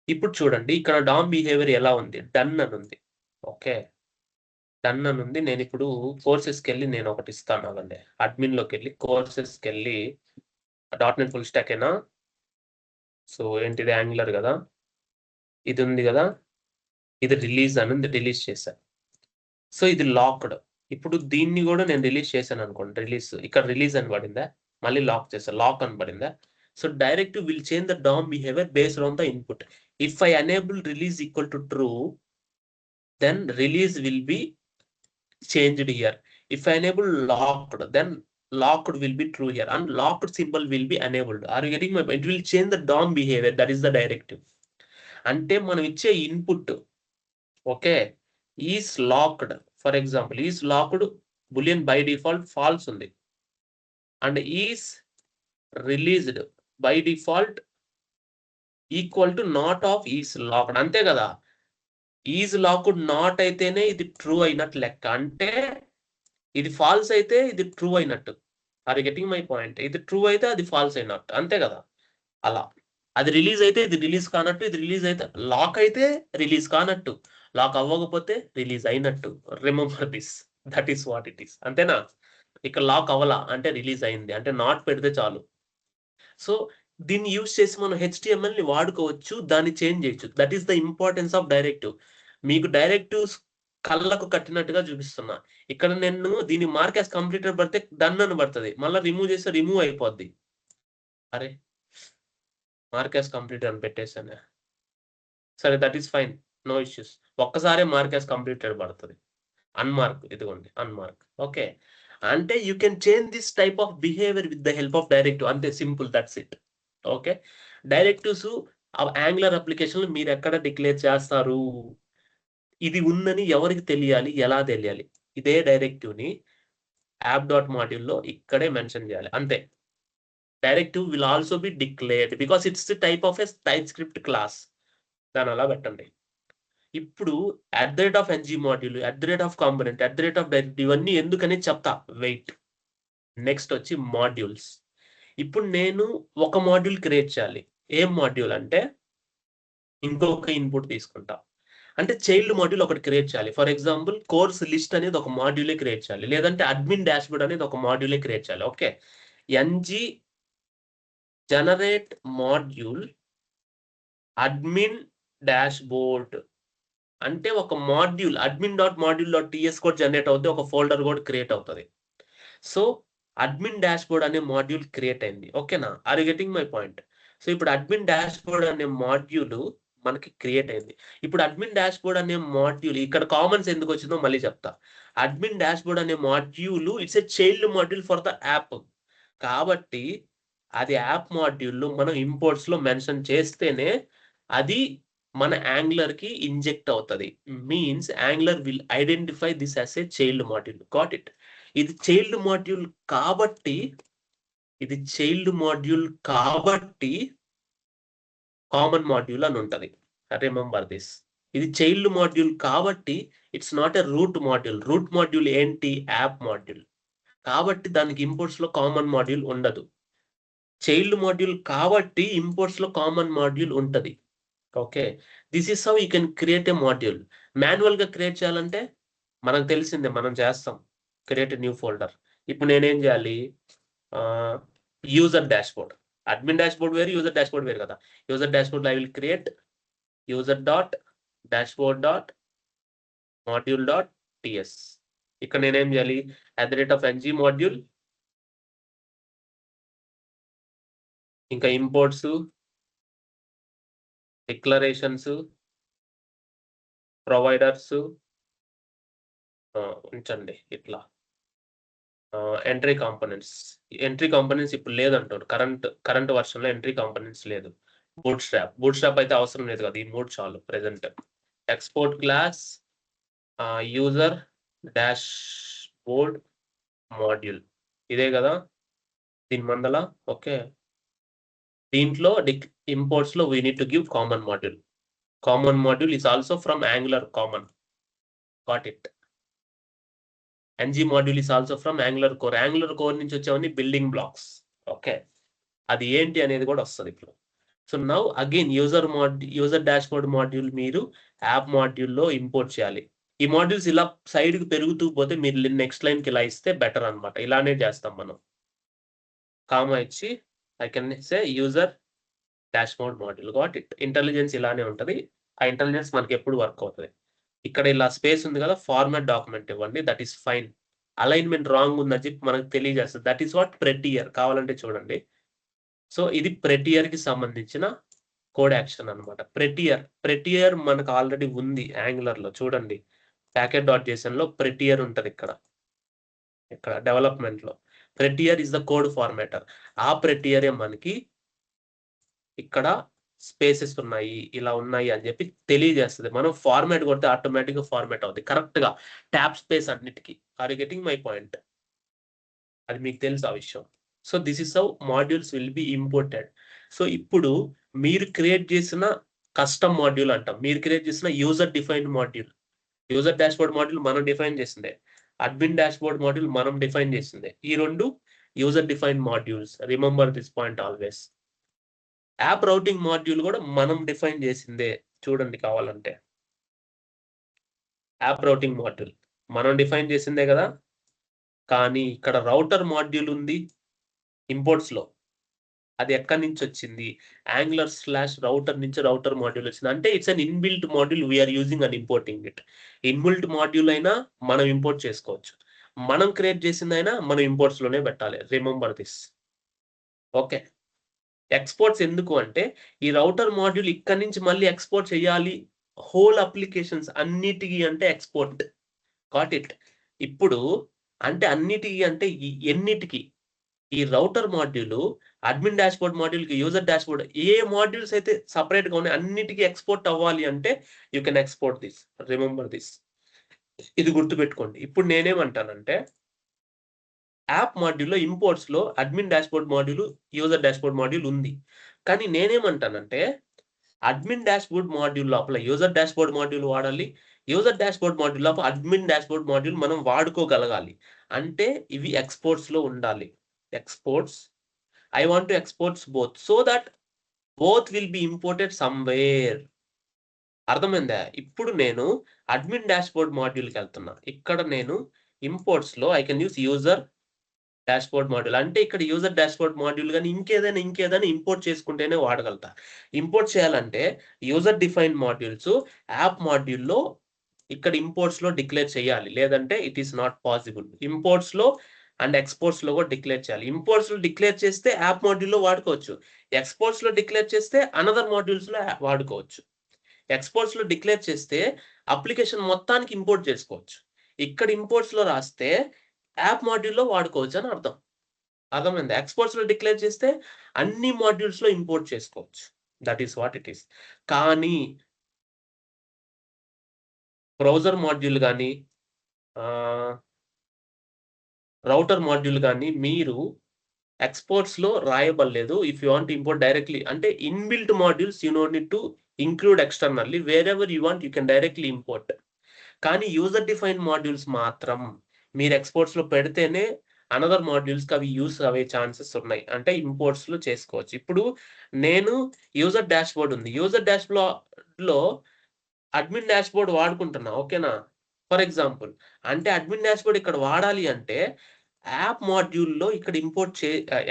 ఇప్పుడు చూడండి, ఇక్కడ DOM బిహేవియర్ ఎలా ఉంది? డన్ అని ఉంది. ఓకే. డన్ అని ఉంది. నేను ఇప్పుడు కోర్సెస్కి వెళ్ళి నేను ఒకటి ఇస్తాను అవ్వండి. అడ్మిన్లోకి వెళ్ళి కోర్సెస్కి వెళ్ళి .NET ఫుల్ స్టాక్ ఏనా? సో ఏంటిది యాంగులర్ కదా, ఇది ఉంది కదా, ఇది రిలీజ్ అని ఉంది, రిలీజ్ చేశాను. సో ఇది లాక్డ్. ఇప్పుడు దీన్ని కూడా నేను రిలీజ్ చేశాను అనుకోండి, రిలీజ్ ఇక్కడ రిలీజ్ అని పడిందా, మళ్ళీ లాక్ చేశాను, లాక్ అని పడిందా. So direct will change the DOM behaviour based on the input. If I enable release equal to true, then release will be changed here. If I enable locked, then locked will be true here, and locked symbol will be enabled. Are you getting my point? It will change the DOM behavior. That is the directive. Ante మనం ఇచ్చే input okay is locked, for example is locked boolean by default false ఉంది, and is released by default equal to not of is locked. అంతే కదా, ఈజ్ లాక్డ్ నాట్ అయితేనే ఇది ట్రూ అయినట్టు లెక్క, అంటే ఇది ఫాల్స్ అయితే ఇది ట్రూ అయినట్టు. Are getting my point? ఇది ట్రూ అయితే అది ఫాల్స్ అయినట్టు, అంతే కదా. అలా అది రిలీజ్ అయితే ఇది రిలీజ్ కానట్టు, ఇది రిలీజ్ అయితే లాక్ అయితే రిలీజ్ కానట్టు, లాక్ అవ్వకపోతే రిలీజ్ అయినట్టు. Remember this, that is what it is. అంతేనా? ఇక్కడ లాక్ అవ్వలా అంటే రిలీజ్ అయింది, అంటే నాట్ పెడితే చాలు. సో దీన్ని యూజ్ చేసి మనం HTML ని వాడుకోవచ్చు, దాన్ని చేంజ్ చేయొచ్చు. That is the importance of directive. మీకు డైరెక్టివ్స్ కళ్ళకు కట్టినట్టుగా చూపిస్తున్నా. ఇక్కడ నేను దీన్ని మార్క్ యాస్ కంప్లీటెడ్ పడితే డన్ అని పడుతుంది, మళ్ళీ రిమూవ్ చేస్తే రిమూవ్ అయిపోద్ది. అరే మార్క్ యాస్ కంప్లీటెడ్ అని పెట్టేశాను, సరే that is fine, no issues. ఒక్కసారి మార్క్ యాస్ కంప్లీటెడ్ పడుతుంది, అన్మార్క్ ఇదిగోండి అన్మార్క్. ఓకే, అంటే you can change this type of behaviour with the help of directive. అంతే, simple, that's it. Okay, directives Angular application మీరు ఎక్కడ డిక్లేర్ చేస్తారు, ఇది ఉందని ఎవరికి తెలియాలి, ఎలా తెలియాలి? ఇదే డైరెక్టివ్ ని app.module లో ఇక్కడే మెన్షన్ చేయాలి, అంతే. Directive will also be declared because it's the type of a TypeScript class. దాని అలా పెట్టండి. ఇప్పుడు @ng మాడ్యూల్, @component, @direct ఇవన్నీ ఎందుకని చెప్తా, వెయిట్. నెక్స్ట్ వచ్చి మాడ్యూల్స్. ఇప్పుడు నేను ఒక మాడ్యూల్ క్రియేట్ చేయాలి. ఏం మాడ్యూల్ అంటే ఇంకొక ఇన్పుట్ తీసుకుంటా, అంటే చైల్డ్ మాడ్యూల్ ఒకటి క్రియేట్ చేయాలి. ఫర్ ఎగ్జాంపుల్ కోర్స్ లిస్ట్ అనేది ఒక మాడ్యూలే క్రియేట్ చేయాలి, లేదంటే అడ్మిన్ డాష్బోర్డ్ అనేది ఒక మాడ్యూలే క్రియేట్ చేయాలి. Okay, ng generate module admin dashboard అంటే ఒక మాడ్యూల్ admin.module.ts కూడా జనరేట్ అవుతుంది, ఒక ఫోల్డర్ కూడా క్రియేట్ అవుతుంది. సో అడ్మిన్ డాష్బోర్డ్ అనే మాడ్యూల్ క్రియేట్ అయింది. ఓకేనా? Are you getting my point? So ఇప్పుడు అడ్మిన్ డాష్బోర్డ్ అనే మాడ్యూల్ మనకి క్రియేట్ అయింది. ఇప్పుడు అడ్మిన్ డాష్బోర్డ్ అనే మాడ్యూల్ ఇక్కడ కామన్స్ ఎందుకు వచ్చిందో మళ్ళీ చెప్తా. అడ్మిన్ డాష్బోర్డ్ అనే module it's a child module for the app. కాబట్టి అది యాప్ మాడ్యూల్ మనం ఇంపోర్ట్స్ లో మెన్షన్ చేస్తేనే అది మన యాంగులర్ కి ఇంజెక్ట్ అవుతుంది. Means Angular will identify this as a child module. Got it? ఇది చైల్డ్ మాడ్యూల్ కాబట్టి కామన్ మాడ్యూల్ అని ఉంటది. Remember this. ఇది చైల్డ్ మాడ్యూల్ కాబట్టి it's not a root module. Root module ఏంటి? App module. కాబట్టి దానికి ఇంపోర్ట్స్ లో కామన్ మాడ్యూల్ ఉండదు. చైల్డ్ మాడ్యూల్ కాబట్టి ఇంపోర్ట్స్ లో కామన్ మాడ్యూల్ ఉంటది. Okay, this is how you can create a module. Manual గా క్రియేట్ చేయాలంటే మనకు తెలిసిందే, మనం చేస్తాం, క్రియేట్ న్యూ ఫోల్డర్. ఇప్పుడు నేనేం చేయాలి? యూజర్ డాష్బోర్డ్, అడ్మిన్ డాష్బోర్డ్ వేరు, యూజర్ డాష్బోర్డ్ వేరు కదా. User dashboard I will create user.dashboard.module.ts. ఇక్కడ నేనేం చేయాలి? @ng మాడ్యూల్, ఇంకా ఇంపోర్ట్స్, డిక్లరేషన్స్, ప్రొవైడర్స్ ఉంచండి ఇట్లా. ఎంట్రీ కాంపోనెంట్స్ ఇప్పుడు లేదంటారు, కరెంట్ వర్షన్ లో ఎంట్రీ కాంపోనెంట్స్ లేదు. బూట్ స్ట్రాప్ అయితే అవసరం లేదు కదా, ఈ 3 చాలు present. Export class user dash board module, ఇదే కదా దీని మందల. ఓకే, దీంట్లో ఇంపోర్ట్స్ లో we need to give common module is also from Angular common. Got it? ng module is also from Angular core నుంచి వచ్చేవన్నీ బిల్డింగ్ బ్లాక్స్. ఓకే, అది ఏంటి అనేది కూడా వస్తుంది ఇప్పుడు. So now again user dashboard module మీరు యాప్ మాడ్యూల్లో ఇంపోర్ట్ చేయాలి. ఈ మాడ్యూల్స్ ఇలా సైడ్కి పెరుగుతూ పోతే మీరు నెక్స్ట్ లైన్కి ఇలా ఇస్తే బెటర్ అనమాట. ఇలానే చేస్తాం మనం. కామా ఇచ్చి I can say user dashboard module got it. Intelligence ఇలానే ఉంటుంది. ఆ ఇంటెలిజెన్స్ మనకి ఎప్పుడు వర్క్ అవుతుంది. ఇక్కడ ఇలా స్పేస్ ఉంది కదా, ఫార్మాట్ డాక్యుమెంట్ ఇవ్వండి, that is fine. Alignment wrong ఉందని చెప్పి మనకు తెలియజేస్తుంది. That is what ప్రెటియర్. కావాలంటే చూడండి. సో ఇది ప్రెటియర్ కి సంబంధించిన కోడ్ యాక్షన్ అనమాట. ప్రెటియర్ మనకు ఆల్రెడీ ఉంది యాంగులర్ లో. చూడండి ప్యాకెట్ డాట్ జేసన్ లో ప్రెటియర్ ఉంటది. ఇక్కడ డెవలప్మెంట్ లో ప్రెటియర్ ఇస్ ద కోడ్ ఫార్మాటర్. ఆ ప్రెటియరే మనకి ఇక్కడ స్పేసెస్ ఉన్నాయి, ఇలా ఉన్నాయి అని చెప్పి తెలియజేస్తుంది. మనం ఫార్మాట్ కొడితే ఆటోమేటిక్ గా ఫార్మాట్ అవుతుంది కరెక్ట్ గా ట్యాబ్ స్పేస్ అన్నిటికీ. Are you getting my point? అది మీకు తెలుసు ఆ విషయం. So this is how modules will be imported. So ఇప్పుడు మీరు క్రియేట్ చేసిన కస్టమ్ మాడ్యూల్ అంటాం. మీరు క్రియేట్ చేసిన user defined module. User dashboard module మనం డిఫైన్ చేసిందే. అడ్మిన్ డాష్బోర్డ్ మాడ్యూల్ మనం డిఫైన్ చేసిందే. ఈ రెండు user defined modules. Remember this point always. App routing module కూడా మనం డిఫైన్ చేసిందే. చూడండి కావాలంటే యాప్ రౌటింగ్ మాడ్యూల్ మనం డిఫైన్ చేసిందే కదా. కానీ ఇక్కడ రౌటర్ మాడ్యూల్ ఉంది ఇంపోర్ట్స్ లో. అది ఎక్కడి నుంచి వచ్చింది? Angular/router నుంచి రౌటర్ మాడ్యూల్ వచ్చింది. అంటే it's an inbuilt module we're using and importing it. Inbuilt module అయినా మనం ఇంపోర్ట్ చేసుకోవచ్చు. మనం క్రియేట్ చేసిందైనా మనం ఇంపోర్ట్స్ లోనే పెట్టాలి. Remember this. ఓకే. ఎక్స్పోర్ట్స్ ఎందుకు అంటే ఈ రౌటర్ మాడ్యూల్ ఇక్కడ నుంచి మళ్ళీ ఎక్స్పోర్ట్ చేయాలి హోల్ అప్లికేషన్స్ అన్నిటికీ అంటే ఎక్స్పోర్ట్. Got it. ఇప్పుడు అంటే అన్నిటికీ అంటే ఎన్నిటికి? ఈ router module, admin dashboard module కి, యూజర్ డాష్బోర్డ్ ఏ మాడ్యూల్స్ అయితే సపరేట్ గా ఉన్నాయి అన్నిటికీ ఎక్స్పోర్ట్ అవ్వాలి అంటే you can export this. Remember this. ఇది గుర్తుపెట్టుకోండి. ఇప్పుడు నేనేమంటానంటే యాప్ మాడ్యూల్లో ఇంపోర్ట్స్ లో admin dashboard module, user dashboard module ఉంది. కానీ నేనేమంటానంటే అడ్మిన్ డాష్బోర్డ్ మాడ్యూల్ లోపల యూజర్ డాష్బోర్డ్ మాడ్యూల్ వాడాలి. యూజర్ డాష్బోర్డ్ మాడ్యూల్ లోపల అడ్మిన్ డాష్బోర్డ్ మాడ్యూల్ మనం వాడుకోగలగాలి. అంటే ఇవి ఎక్స్పోర్ట్స్ లో ఉండాలి. Exports I want to export both so that both will be imported somewhere. అర్థమైందా? ఇప్పుడు నేను అడ్మిన్ డాష్బోర్డ్ మాడ్యూల్కి వెళ్తున్నా. ఇక్కడ నేను ఇంపోర్ట్స్ లో I can use user dashboard module. అంటే ఇక్కడ యూజర్ డాష్బోర్డ్ మాడ్యూల్ కానీ ఇంకేదైనా ఇంపోర్ట్ చేసుకుంటేనే వాడగలుగుతా. ఇంపోర్ట్ చేయాలంటే యూజర్ డిఫైన్డ్ మాడ్యూల్స్ యాప్ మాడ్యూల్లో ఇక్కడ ఇంపోర్ట్స్ లో డిక్లేర్ చేయాలి. లేదంటే it is not possible. Imports లో అండ్ ఎక్స్పోర్ట్స్ లో కూడా డిక్లేర్ చేయాలి. ఇంపోర్ట్స్ లో డిక్లేర్ చేస్తే యాప్ మాడ్యూల్ లో వాడుకోవచ్చు. ఎక్స్పోర్ట్స్ లో డిక్లేర్ చేస్తే అనదర్ మాడ్యూల్స్ లో వాడుకోవచ్చు. ఎక్స్పోర్ట్స్ లో డిక్లేర్ చేస్తే అప్లికేషన్ మొత్తానికి ఇంపోర్ట్ చేసుకోవచ్చు. ఇక్కడ ఇంపోర్ట్స్ లో రాస్తే యాప్ మాడ్యూల్ లో వాడుకోవచ్చు అని అర్థం. అర్థమైంది? ఎక్స్పోర్ట్స్ లో డిక్లేర్ చేస్తే అన్ని మాడ్యూల్స్ లో ఇంపోర్ట్ చేసుకోవచ్చు. That is what it is. కానీ బ్రౌజర్ మాడ్యూల్ కానీ రౌటర్ మాడ్యూల్ కానీ మీరు ఎక్స్పోర్ట్స్ లో రాయబడలేదు. If you want import directly అంటే inbuilt modules you no need to include externally. Wherever you want you can directly import. కానీ యూజర్ డిఫైన్డ్ మాడ్యూల్స్ మాత్రం మీరు ఎక్స్పోర్ట్స్ లో పెడితేనే అనదర్ మాడ్యూల్స్ కి అవి యూస్ అయ్యే ఛాన్సెస్ ఉన్నాయి. అంటే ఇంపోర్ట్స్ లో చేసుకోవచ్చు. ఇప్పుడు నేను యూజర్ డాష్బోర్డ్ ఉంది. యూజర్ డాష్బోర్డ్ లో అడ్మిన్ డాష్బోర్డ్ వాడుకుంటున్నా. ఓకేనా? ఫర్ ఎగ్జాంపుల్ అంటే అడ్మిన్ డాష్బోర్డ్ ఇక్కడ వాడాలి అంటే యాప్ మాడ్యూల్లో ఇక్కడ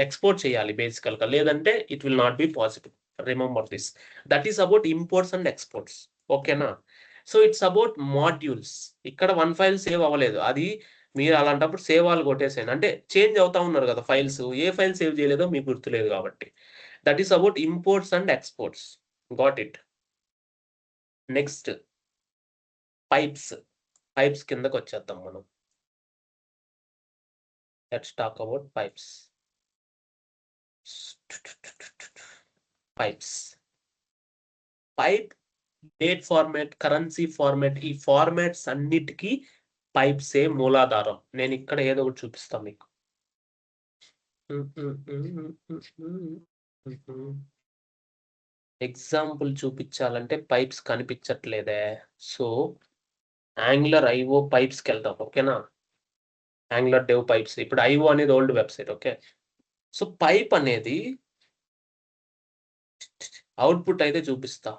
ఎక్స్పోర్ట్ చేయాలి బేసికల్ గా. లేదంటే it will not be possible. Remember this. That is about imports and exports. ఓకేనా? So it's about modules. ఇక్కడ వన్ ఫైల్ సేవ్ అవ్వలేదు. అది మీరు అలాంటప్పుడు సేవ్ ఆల్ కొట్టేసేయండి. అంటే చేంజ్ అవుతా ఉన్నారు కదా ఫైల్స్. ఏ ఫైల్ సేవ్ చేయలేదో మీకు గుర్తులేదు కాబట్టి. That is about imports and exports. Got it. Next pipes కిందకి వచ్చేద్దాం మనం. Let's talk about pipes. Pipe date format, currency format, ఈ ఫార్మాట్స్ అన్నిటికీ పైప్సే మూలాధారం. నేను ఇక్కడ ఏదో ఒకటి చూపిస్తాను మీకు. ఎగ్జాంపుల్ చూపించాలంటే పైప్స్ కనిపించట్లేదే. సో యాంగులర్ IO పైప్స్కి వెళ్దాం. ఓకేనా? Angular dev pipes. ఇప్పుడు IO అనేది old website. Okay. So pipe అనేది అవుట్పుట్ అయితే చూపిస్తా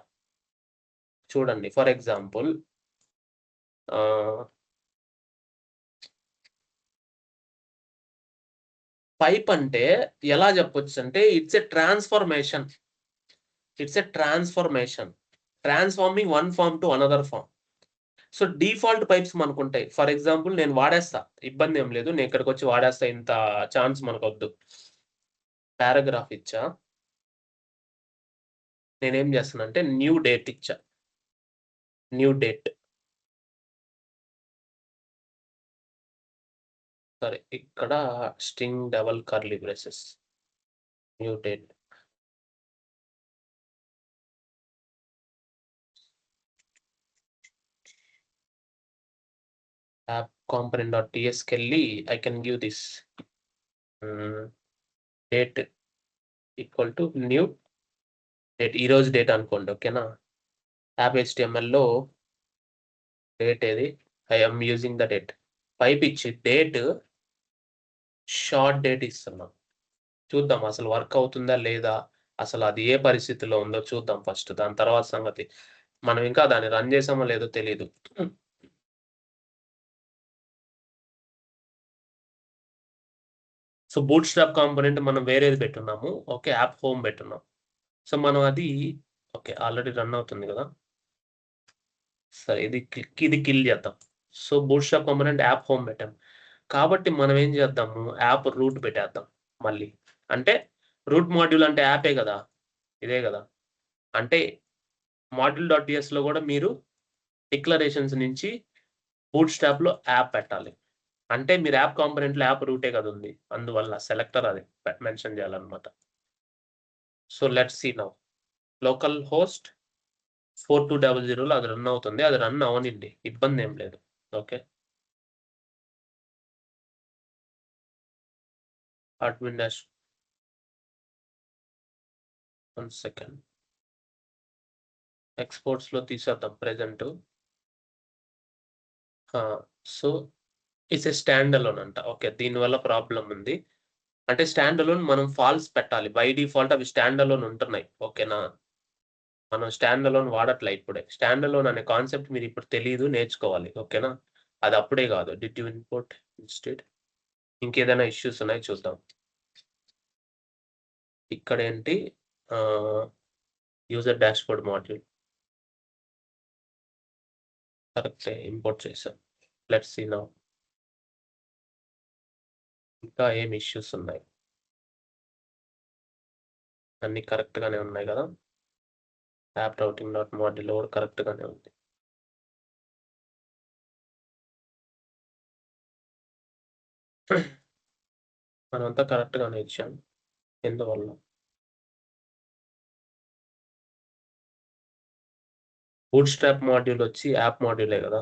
చూడండి. ఫర్ ఎగ్జాంపుల్ పైప్ అంటే ఎలా చెప్పొచ్చు అంటే it's a transformation. Transforming one form to another form. So default pipes మనకుంటాయి. ఫర్ ఎగ్జాంపుల్ నేను వాడేస్తా. ఇబ్బంది ఏం లేదు. నేను ఇక్కడికొచ్చి వాడేస్తా. ఇంత ఛాన్స్ మనకొద్దు. పారాగ్రాఫ్ ఇచ్చా. నేనేం చేస్తానంటే న్యూ డేట్ ఇచ్చా. New date. సరే ఇక్కడ string double curly braces. New date. app component.ts కెళ్ళి I can give this date equal to new date. ఈ రోజు డేట్ అనుకోండి. ఓకేనా? యాప్ HTML లో డేట్ ఏది? I am using the date. Pipe ఇచ్చి డేట్ షార్ట్ డేట్ ఇస్తున్నాం. చూద్దాం అసలు వర్క్ అవుతుందా లేదా, అసలు అది ఏ పరిస్థితిలో ఉందో చూద్దాం ఫస్ట్. దాని తర్వాత సంగతి. మనం ఇంకా దాన్ని రన్ చేసామో లేదో తెలీదు. సో బూట్ స్ట్రాప్ కాంపోనెంట్ మనం వేరేది పెట్టున్నాము. ఓకే, యాప్ హోమ్ పెట్టున్నాం. సో మనం అది ఓకే ఆల్రెడీ రన్ అవుతుంది కదా. సరే ఇది కిల్ చేద్దాం. So boot strap component app home పెట్టాం కాబట్టి మనం ఏం చేద్దాము, యాప్ రూట్ పెట్టేద్దాం మళ్ళీ. అంటే రూట్ మాడ్యూల్ అంటే యాపే కదా, ఇదే కదా. అంటే module.ts లో కూడా మీరు డిక్లరేషన్స్ నుంచి బూట్ స్ట్రాప్ లో యాప్ పెట్టాలి. అంటే మీరు యాప్ కాంపోనెంట్ లో యాప్ రూటే కదా ఉంది, అందువల్ల సెలెక్టర్ అది మెన్షన్ చేయాలన్నమాట. So let's see now. Localhost 4200లో అది రన్ అవుతుంది. అది రన్ అవనండి, ఇబ్బంది ఏం లేదు. Okay, admin dash 1 second exports లో తీసేద్దాం present. So it's a standalone అంట. ఓకే, దీనివల్ల ప్రాబ్లం ఉంది. అంటే స్టాండ్ అలోన్ మనం ఫాల్స్ పెట్టాలి. బై డిఫాల్ట్ అవి స్టాండ్ అలోన్ ఉంటున్నాయి. ఓకేనా? మనం స్టాండ్ అలోన్ వాడట్లే ఇప్పుడే. స్టాండ్ అలోన్ అనే కాన్సెప్ట్ మీరు ఇప్పుడు తెలియదు, నేర్చుకోవాలి. ఓకేనా? అది అప్పుడే కాదు. Did you import instead. ఇంకేదైనా ఇష్యూస్ ఉన్నాయి చూద్దాం. ఇక్కడ ఏంటి, యూజర్ డాష్బోర్డ్ మాడ్యూల్ కరెక్టే ఇంపోర్ట్ చేసాం. Let's see now. ఇంకా ఏం ఇష్యూస్ ఉన్నాయి? అన్ని కరెక్ట్ గానే ఉన్నాయి కదా. యాప్ రౌటింగ్ డాట్ మాడ్యూల్ కూడా కరెక్ట్ గానే ఉంది. మనమంతా కరెక్ట్ గానే ఇచ్చాం. ఎందువల్ల? బూట్ స్ట్రాప్ మాడ్యూల్ వచ్చి యాప్ మాడ్యూలే కదా.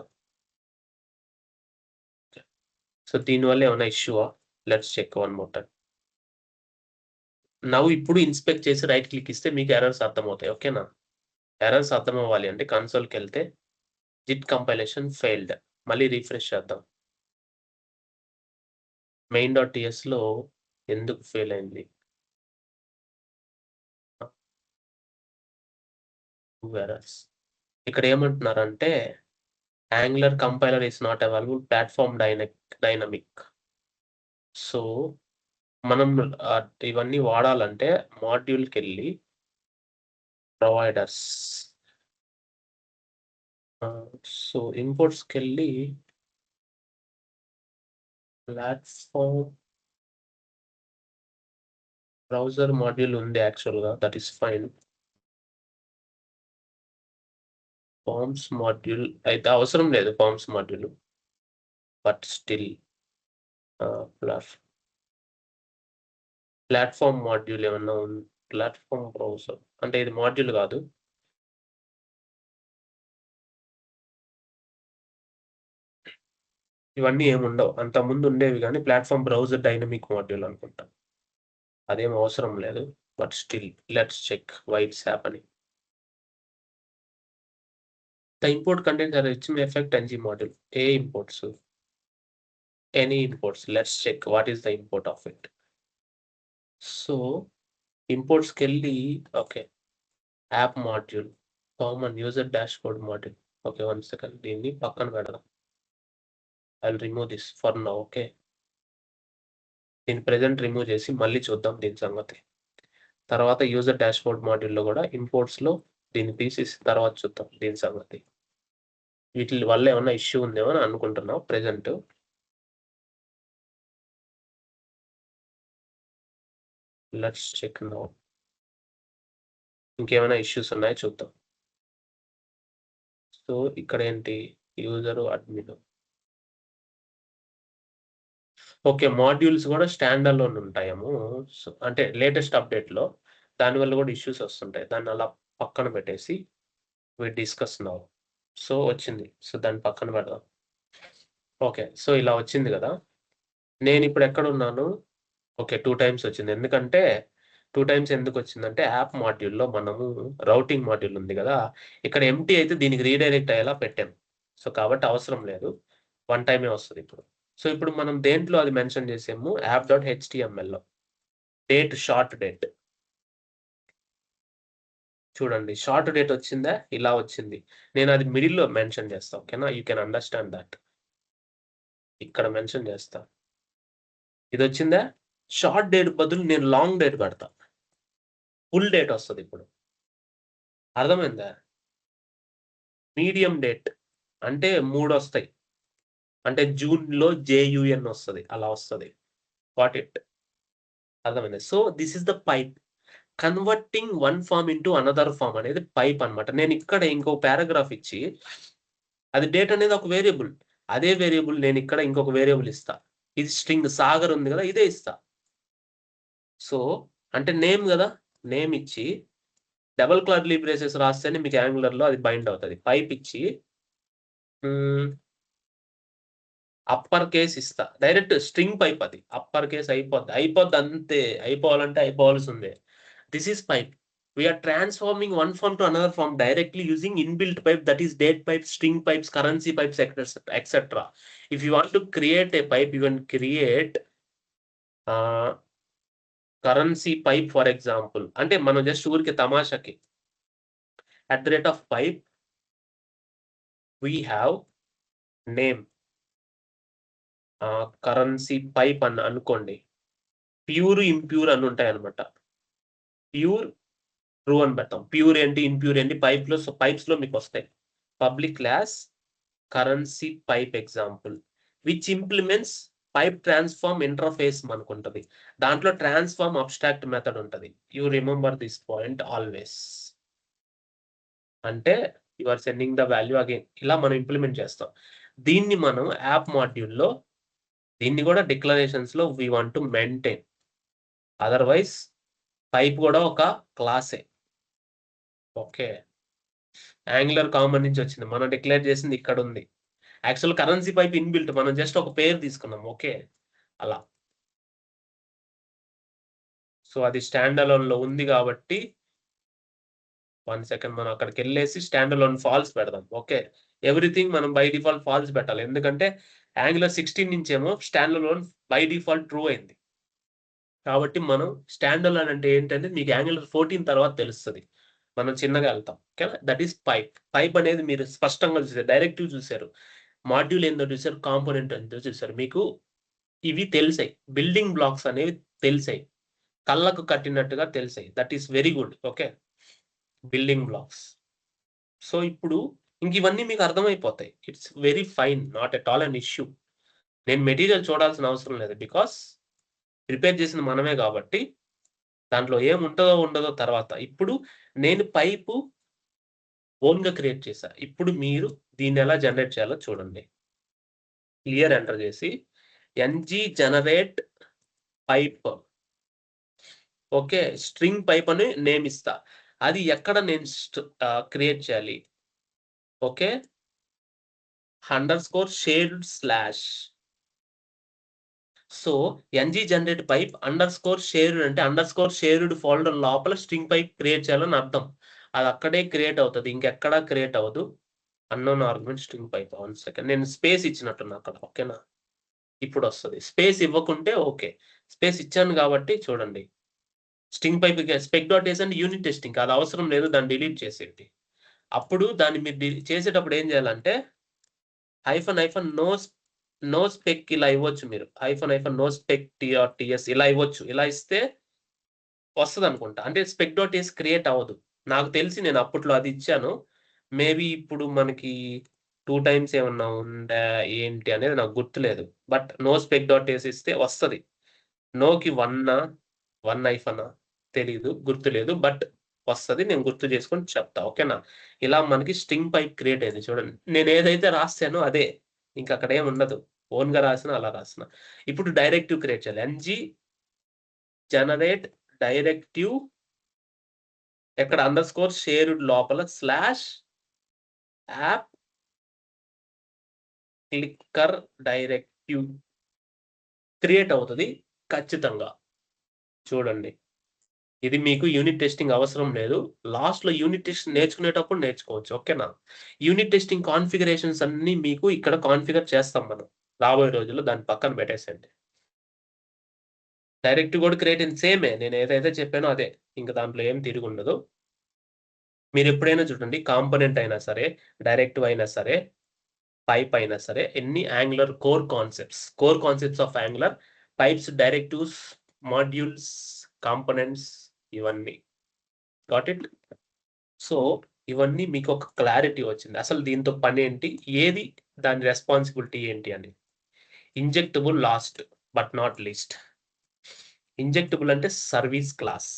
సో దీనివల్ల ఏమైనా ఇష్యూవా? Let's check one more time. నవ్వు ఇప్పుడు ఇన్స్పెక్ట్ చేసి రైట్ క్లిక్ ఇస్తే మీకు ఎర్రర్స్ అర్థమవుతాయి. ఓకేనా? ఎర్రర్స్ అర్థం అవ్వాలి అంటే కన్సోల్కి వెళ్తే జిట్ కంపైలేషన్ ఫెయిల్డ్. మళ్ళీ రీఫ్రెష్ చేద్దాం. main.ts లో ఎందుకు ఫెయిల్ అయింది? ఎర్రర్స్. ఇక్కడ ఏమంటున్నారంటే angular compiler is not available, platform dynamic. So మనం ఇవన్నీ వాడాలంటే మాడ్యూల్కి వెళ్ళి ప్రొవైడర్స్, సో ఇంపోర్ట్స్కి వెళ్ళి ప్లాట్ఫామ్ బ్రౌజర్ మాడ్యూల్ ఉంది యాక్చువల్గా, that is fine. Forms module అయితే అవసరం లేదు, forms module. But still platform module ఏమన్నా ఉంది? ప్లాట్ఫామ్ బ్రౌజర్ అంటే ఇది మాడ్యూల్ కాదు. ఇవన్నీ ఏముండవు, అంత ముందు ఉండేవి కానీ ప్లాట్ఫామ్ బ్రౌజర్ డైనమిక్ మాడ్యూల్ అనుకుంటా. అదేం అవసరం లేదు. But still let's check why it's happening. The import contains a HTML effect ng module. A imports. Any imports. Let's check what is the import of it. So imports kelli okay. App module. Common user dashboard module. Okay, 1 second. దీన్ని పక్కన పెడదాం. I will remove this for now. Okay, దీన్ని ప్రెజెంట్ రిమూవ్ చేసి మళ్ళీ చూద్దాం దీని సంగతి. తర్వాత యూజర్ డాష్బోర్డ్ మాడ్యూల్లో కూడా ఇంపోర్ట్స్లో దీన్ని తీసేసి తర్వాత చూద్దాం దీని సంగతి. వీటి వల్ల ఏమన్నా ఇష్యూ ఉందేమో అని అనుకుంటున్నాం ప్రెజెంట్. Let's check now. ఇంకేమైనా ఇష్యూస్ ఉన్నాయో చూద్దాం. సో ఇక్కడ ఏంటి, యూజర్ అడ్మిన్. ఓకే, మాడ్యూల్స్ కూడా స్టాండ్ అలోన్ ఉంటాయేమో. సో అంటే లేటెస్ట్ అప్డేట్లో దానివల్ల కూడా ఇష్యూస్ వస్తుంటాయి. దాన్ని అలా పక్కన పెట్టేసి వి డిస్కస్ నౌ. సో వచ్చింది, సో దాన్ని పక్కన పెడదాం. ఓకే, సో ఇలా వచ్చింది కదా. నేను ఇప్పుడు ఎక్కడ ఉన్నాను? ఓకే, 2 టైమ్స్ వచ్చింది. ఎందుకంటే 2 టైమ్స్ ఎందుకు వచ్చిందంటే యాప్ మాడ్యూల్లో మనము రౌటింగ్ మాడ్యూల్ ఉంది కదా, ఇక్కడ ఎంటీ అయితే దీనికి రీడైరెక్ట్ అయ్యేలా పెట్టాం. సో కాబట్టి అవసరం లేదు, 1 టైమే వస్తుంది ఇప్పుడు. సో ఇప్పుడు మనం దేంట్లో అది మెన్షన్ చేసాము, app.html లో డేట్, షార్ట్ డేట్ చూడండి. షార్ట్ డేట్ వచ్చిందా, ఇలా వచ్చింది. నేను అది మిడిల్లో మెన్షన్ చేస్తా. ఓకేనా, యూ కెన్ అండర్స్టాండ్ దట్. ఇక్కడ మెన్షన్ చేస్తా. ఇది వచ్చిందా, షార్ట్ డేట్ బదులు నేను లాంగ్ డేట్ పెడతా, ఫుల్ డేట్ వస్తుంది ఇప్పుడు. అర్థమైందా? మీడియం డేట్ అంటే 3 వస్తాయి, అంటే జూన్లో JUN వస్తుంది, అలా వస్తుంది. వాట్ ఇట్, అర్థమైంది? So this is the pipe converting one form into another form అనేది పైప్ అనమాట. నేను ఇక్కడ ఇంకో పారాగ్రాఫ్ ఇచ్చి అది డేట్ అనేది ఒక వేరియబుల్, అదే వేరియబుల్ నేను ఇక్కడ ఇంకొక వేరియబుల్ ఇస్తా. ఇది స్ట్రింగ్ సాగర్ ఉంది కదా, ఇదే ఇస్తా. సో అంటే నేమ్ కదా, నేమ్ ఇచ్చి డబుల్ కర్లీ బ్రేసెస్ రాస్తేనే మీకు యాంగులర్లో అది బైండ్ అవుతుంది. పైప్ ఇచ్చి అప్పర్ కేస్ ఇస్తా, డైరెక్ట్ స్ట్రింగ్ పైప్. అది అప్పర్ కేస్ అయిపోద్ది అంతే. అయిపోవాలంటే అయిపోవాల్సిందే. This is pipe. We are transforming one form to another form directly using inbuilt pipe, that is date pipes, string pipes, currency pipes, etc. If you want to create a pipe, you can create currency pipe for example. అంటే మనం జస్ట్ ఊరికి తమాషాకి @pipe we have name currency pipe అని అనుకోండి. ప్యూర్ ఇంప్యూర్ అని ఉంటాయి అనమాట. ప్యూర్ ట్రూ అని పెడతాం. ప్యూర్ ఏంటి, ఇంప్యూర్ ఏంటి, పైప్స్ లో మీకు వస్తాయి. Public class currency pipe example which implements pipe transform interface మనకు ఉంటుంది. దాంట్లో ట్రాన్స్ఫార్మ్ అబ్స్ట్రాక్ట్ మెథడ్ ఉంటుంది. You remember this point always. అంటే you are sending the value again. ఇలా మనం ఇంప్లిమెంట్ చేస్తాం. దీన్ని మనం యాప్ మాడ్యూల్లో, దీన్ని కూడా డిక్లరేషన్స్ లో we want to maintain. Otherwise pipe కూడా ఒక క్లాసే. ఓకే, యాంగులర్ కామన్ నుంచి వచ్చింది, మనం డిక్లేర్ చేసింది ఇక్కడ ఉంది. యాక్చువల్ కరెన్సీ పైప్ ఇన్బిల్ట్, మనం జస్ట్ ఒక పేరు తీసుకున్నాం. ఓకే, అలా. సో అది స్టాండ్ అలోన్ లో ఉంది కాబట్టి 1 సెకండ్ మనం అక్కడికి వెళ్ళేసి స్టాండ్ అలోన్ ఫాల్స్ పెడదాం. ఓకే, ఎవ్రీథింగ్ మనం బై డిఫాల్ట్ ఫాల్స్ పెట్టాలి. ఎందుకంటే యాంగులర్ 16 నుంచేమో standalone by default true అయింది. కాబట్టి మనం స్టాండ్ అలోన్ అంటే ఏంటంటే మీకు యాంగులర్ 14 తర్వాత తెలుస్తుంది. మనం చిన్నగా వెళ్తాం. ఓకేనా, దట్ ఈస్ పైప్. పైప్ అనేది మీరు స్పష్టంగా చూసారు, డైరెక్టివ్ చూసారు, మాడ్యూల్ ఏందో చూసారు, కాంపోనెంట్ ఏందో చూసారు. మీకు ఇవి తెలిసాయి, బిల్డింగ్ బ్లాక్స్ అనేవి తెలిసాయి, కళ్ళకు కట్టినట్టుగా తెలిసాయి. That is very good. Okay, building blocks. So ఇప్పుడు ఇంక ఇవన్నీ మీకు అర్థమైపోతాయి. It's very fine, not at all an issue. నేను మెటీరియల్ చూడాల్సిన అవసరం లేదు, బికాస్ ప్రిపేర్ చేసింది మనమే కాబట్టి దాంట్లో ఏముంటుందో ఉండదో తర్వాత. ఇప్పుడు నేను పైపు ఓన్గా క్రియేట్ చేశా. ఇప్పుడు మీరు దీన్ని ఎలా జనరేట్ చేయాలో చూడండి. క్లియర్ ఎంటర్ చేసి ng generate pipe. Okay, string pipe అని నేమ్ ఇస్తా. అది ఎక్కడ నేను క్రియేట్ చేయాలి? Okay, _shared/. So ng generate pipe _shared అంటే _shared ఫోల్డర్ లోపల స్ట్రింగ్ పైప్ క్రియేట్ చేయాలని అర్థం. అది అక్కడే క్రియేట్ అవుతుంది, ఇంకెక్కడా క్రియేట్ అవ్వదు. Unknown argument string pipe. 1 second, నేను స్పేస్ ఇచ్చినట్టున్నా అక్కడ. ఓకేనా, ఇప్పుడు వస్తుంది. స్పేస్ ఇవ్వకుంటే ఓకే, స్పేస్ ఇచ్చాను కాబట్టి చూడండి. స్ట్రింగ్ పైప్ spec.s అంటే యూనిట్ టెస్టింగ్, అది అవసరం లేదు, దాన్ని డిలీట్ చేసేయండి. అప్పుడు దాన్ని మీరు చేసేటప్పుడు ఏం చేయాలంటే -no నో స్పెక్ ఇలా ఇవ్వచ్చు మీరు, నో స్పెక్ టిఎస్ ఇలా ఇవ్వచ్చు. ఇలా ఇస్తే వస్తుంది అనుకుంటా. అంటే స్పెక్ డాట్ ఎస్ క్రియేట్ అవ్వదు నాకు తెలిసి. నేను అప్పట్లో అది ఇచ్చాను. మేబీ ఇప్పుడు మనకి 2 టైమ్స్ ఏమన్నా ఉందా ఏంటి అనేది నాకు గుర్తులేదు. But no spec dot s ఇస్తే వస్తుంది. నోకి 1 హైఫనా తెలీదు, గుర్తులేదు. బట్ వస్తుంది. నేను గుర్తు చేసుకొని చెప్తా, ఓకేనా. ఇలా మనకి స్ట్రింగ్ పైప్ క్రియేట్ అయింది చూడండి. నేను ఏదైతే రాస్తానో అదే, ఇంకా అక్కడ ఏమి ఉండదు. ఓన్ గా రాసిన అలా రాసిన. ఇప్పుడు డైరెక్టివ్ క్రియేట్ చేయాలి. ఎన్జి జనరేట్ డైరెక్టివ్ ఎక్కడ అండర్స్కోర్ షేర్డ్ లోపల slash app clicker directive create అవుతుంది ఖచ్చితంగా. చూడండి, ఇది మీకు యూనిట్ టెస్టింగ్ అవసరం లేదు. లాస్ట్ లో యూనిట్ టెస్ట్ నేర్చుకునేటప్పుడు నేర్చుకోవచ్చు, ఓకేనా. యూనిట్ టెస్టింగ్ కాన్ఫిగరేషన్స్ అన్ని మీకు ఇక్కడ కాన్ఫిగర్ చేస్తాం మనం రాబోయే రోజుల్లో. దాని పక్కన పెట్టేసండి. డైరెక్టివ్ కూడా క్రియేట్ అయింది సేమే, నేను ఏదైతే చెప్పానో అదే. ఇంకా దాంట్లో ఏం తిరిగి ఉండదు. మీరు ఎప్పుడైనా చూడండి, కాంపోనెంట్ అయినా సరే, డైరెక్టివ్ అయినా సరే, పైప్ అయినా సరే, ఎన్ని angular core concepts of angular pipes, directives, modules, components, ఇవన్నీ. Got it? సో ఇవన్నీ మీకు ఒక క్లారిటీ వచ్చింది. అసలు దీంతో పని ఏంటి, ఏది దాని రెస్పాన్సిబిలిటీ ఏంటి అని. Injectable last but not least. Injectable అంటే సర్వీస్ క్లాస్.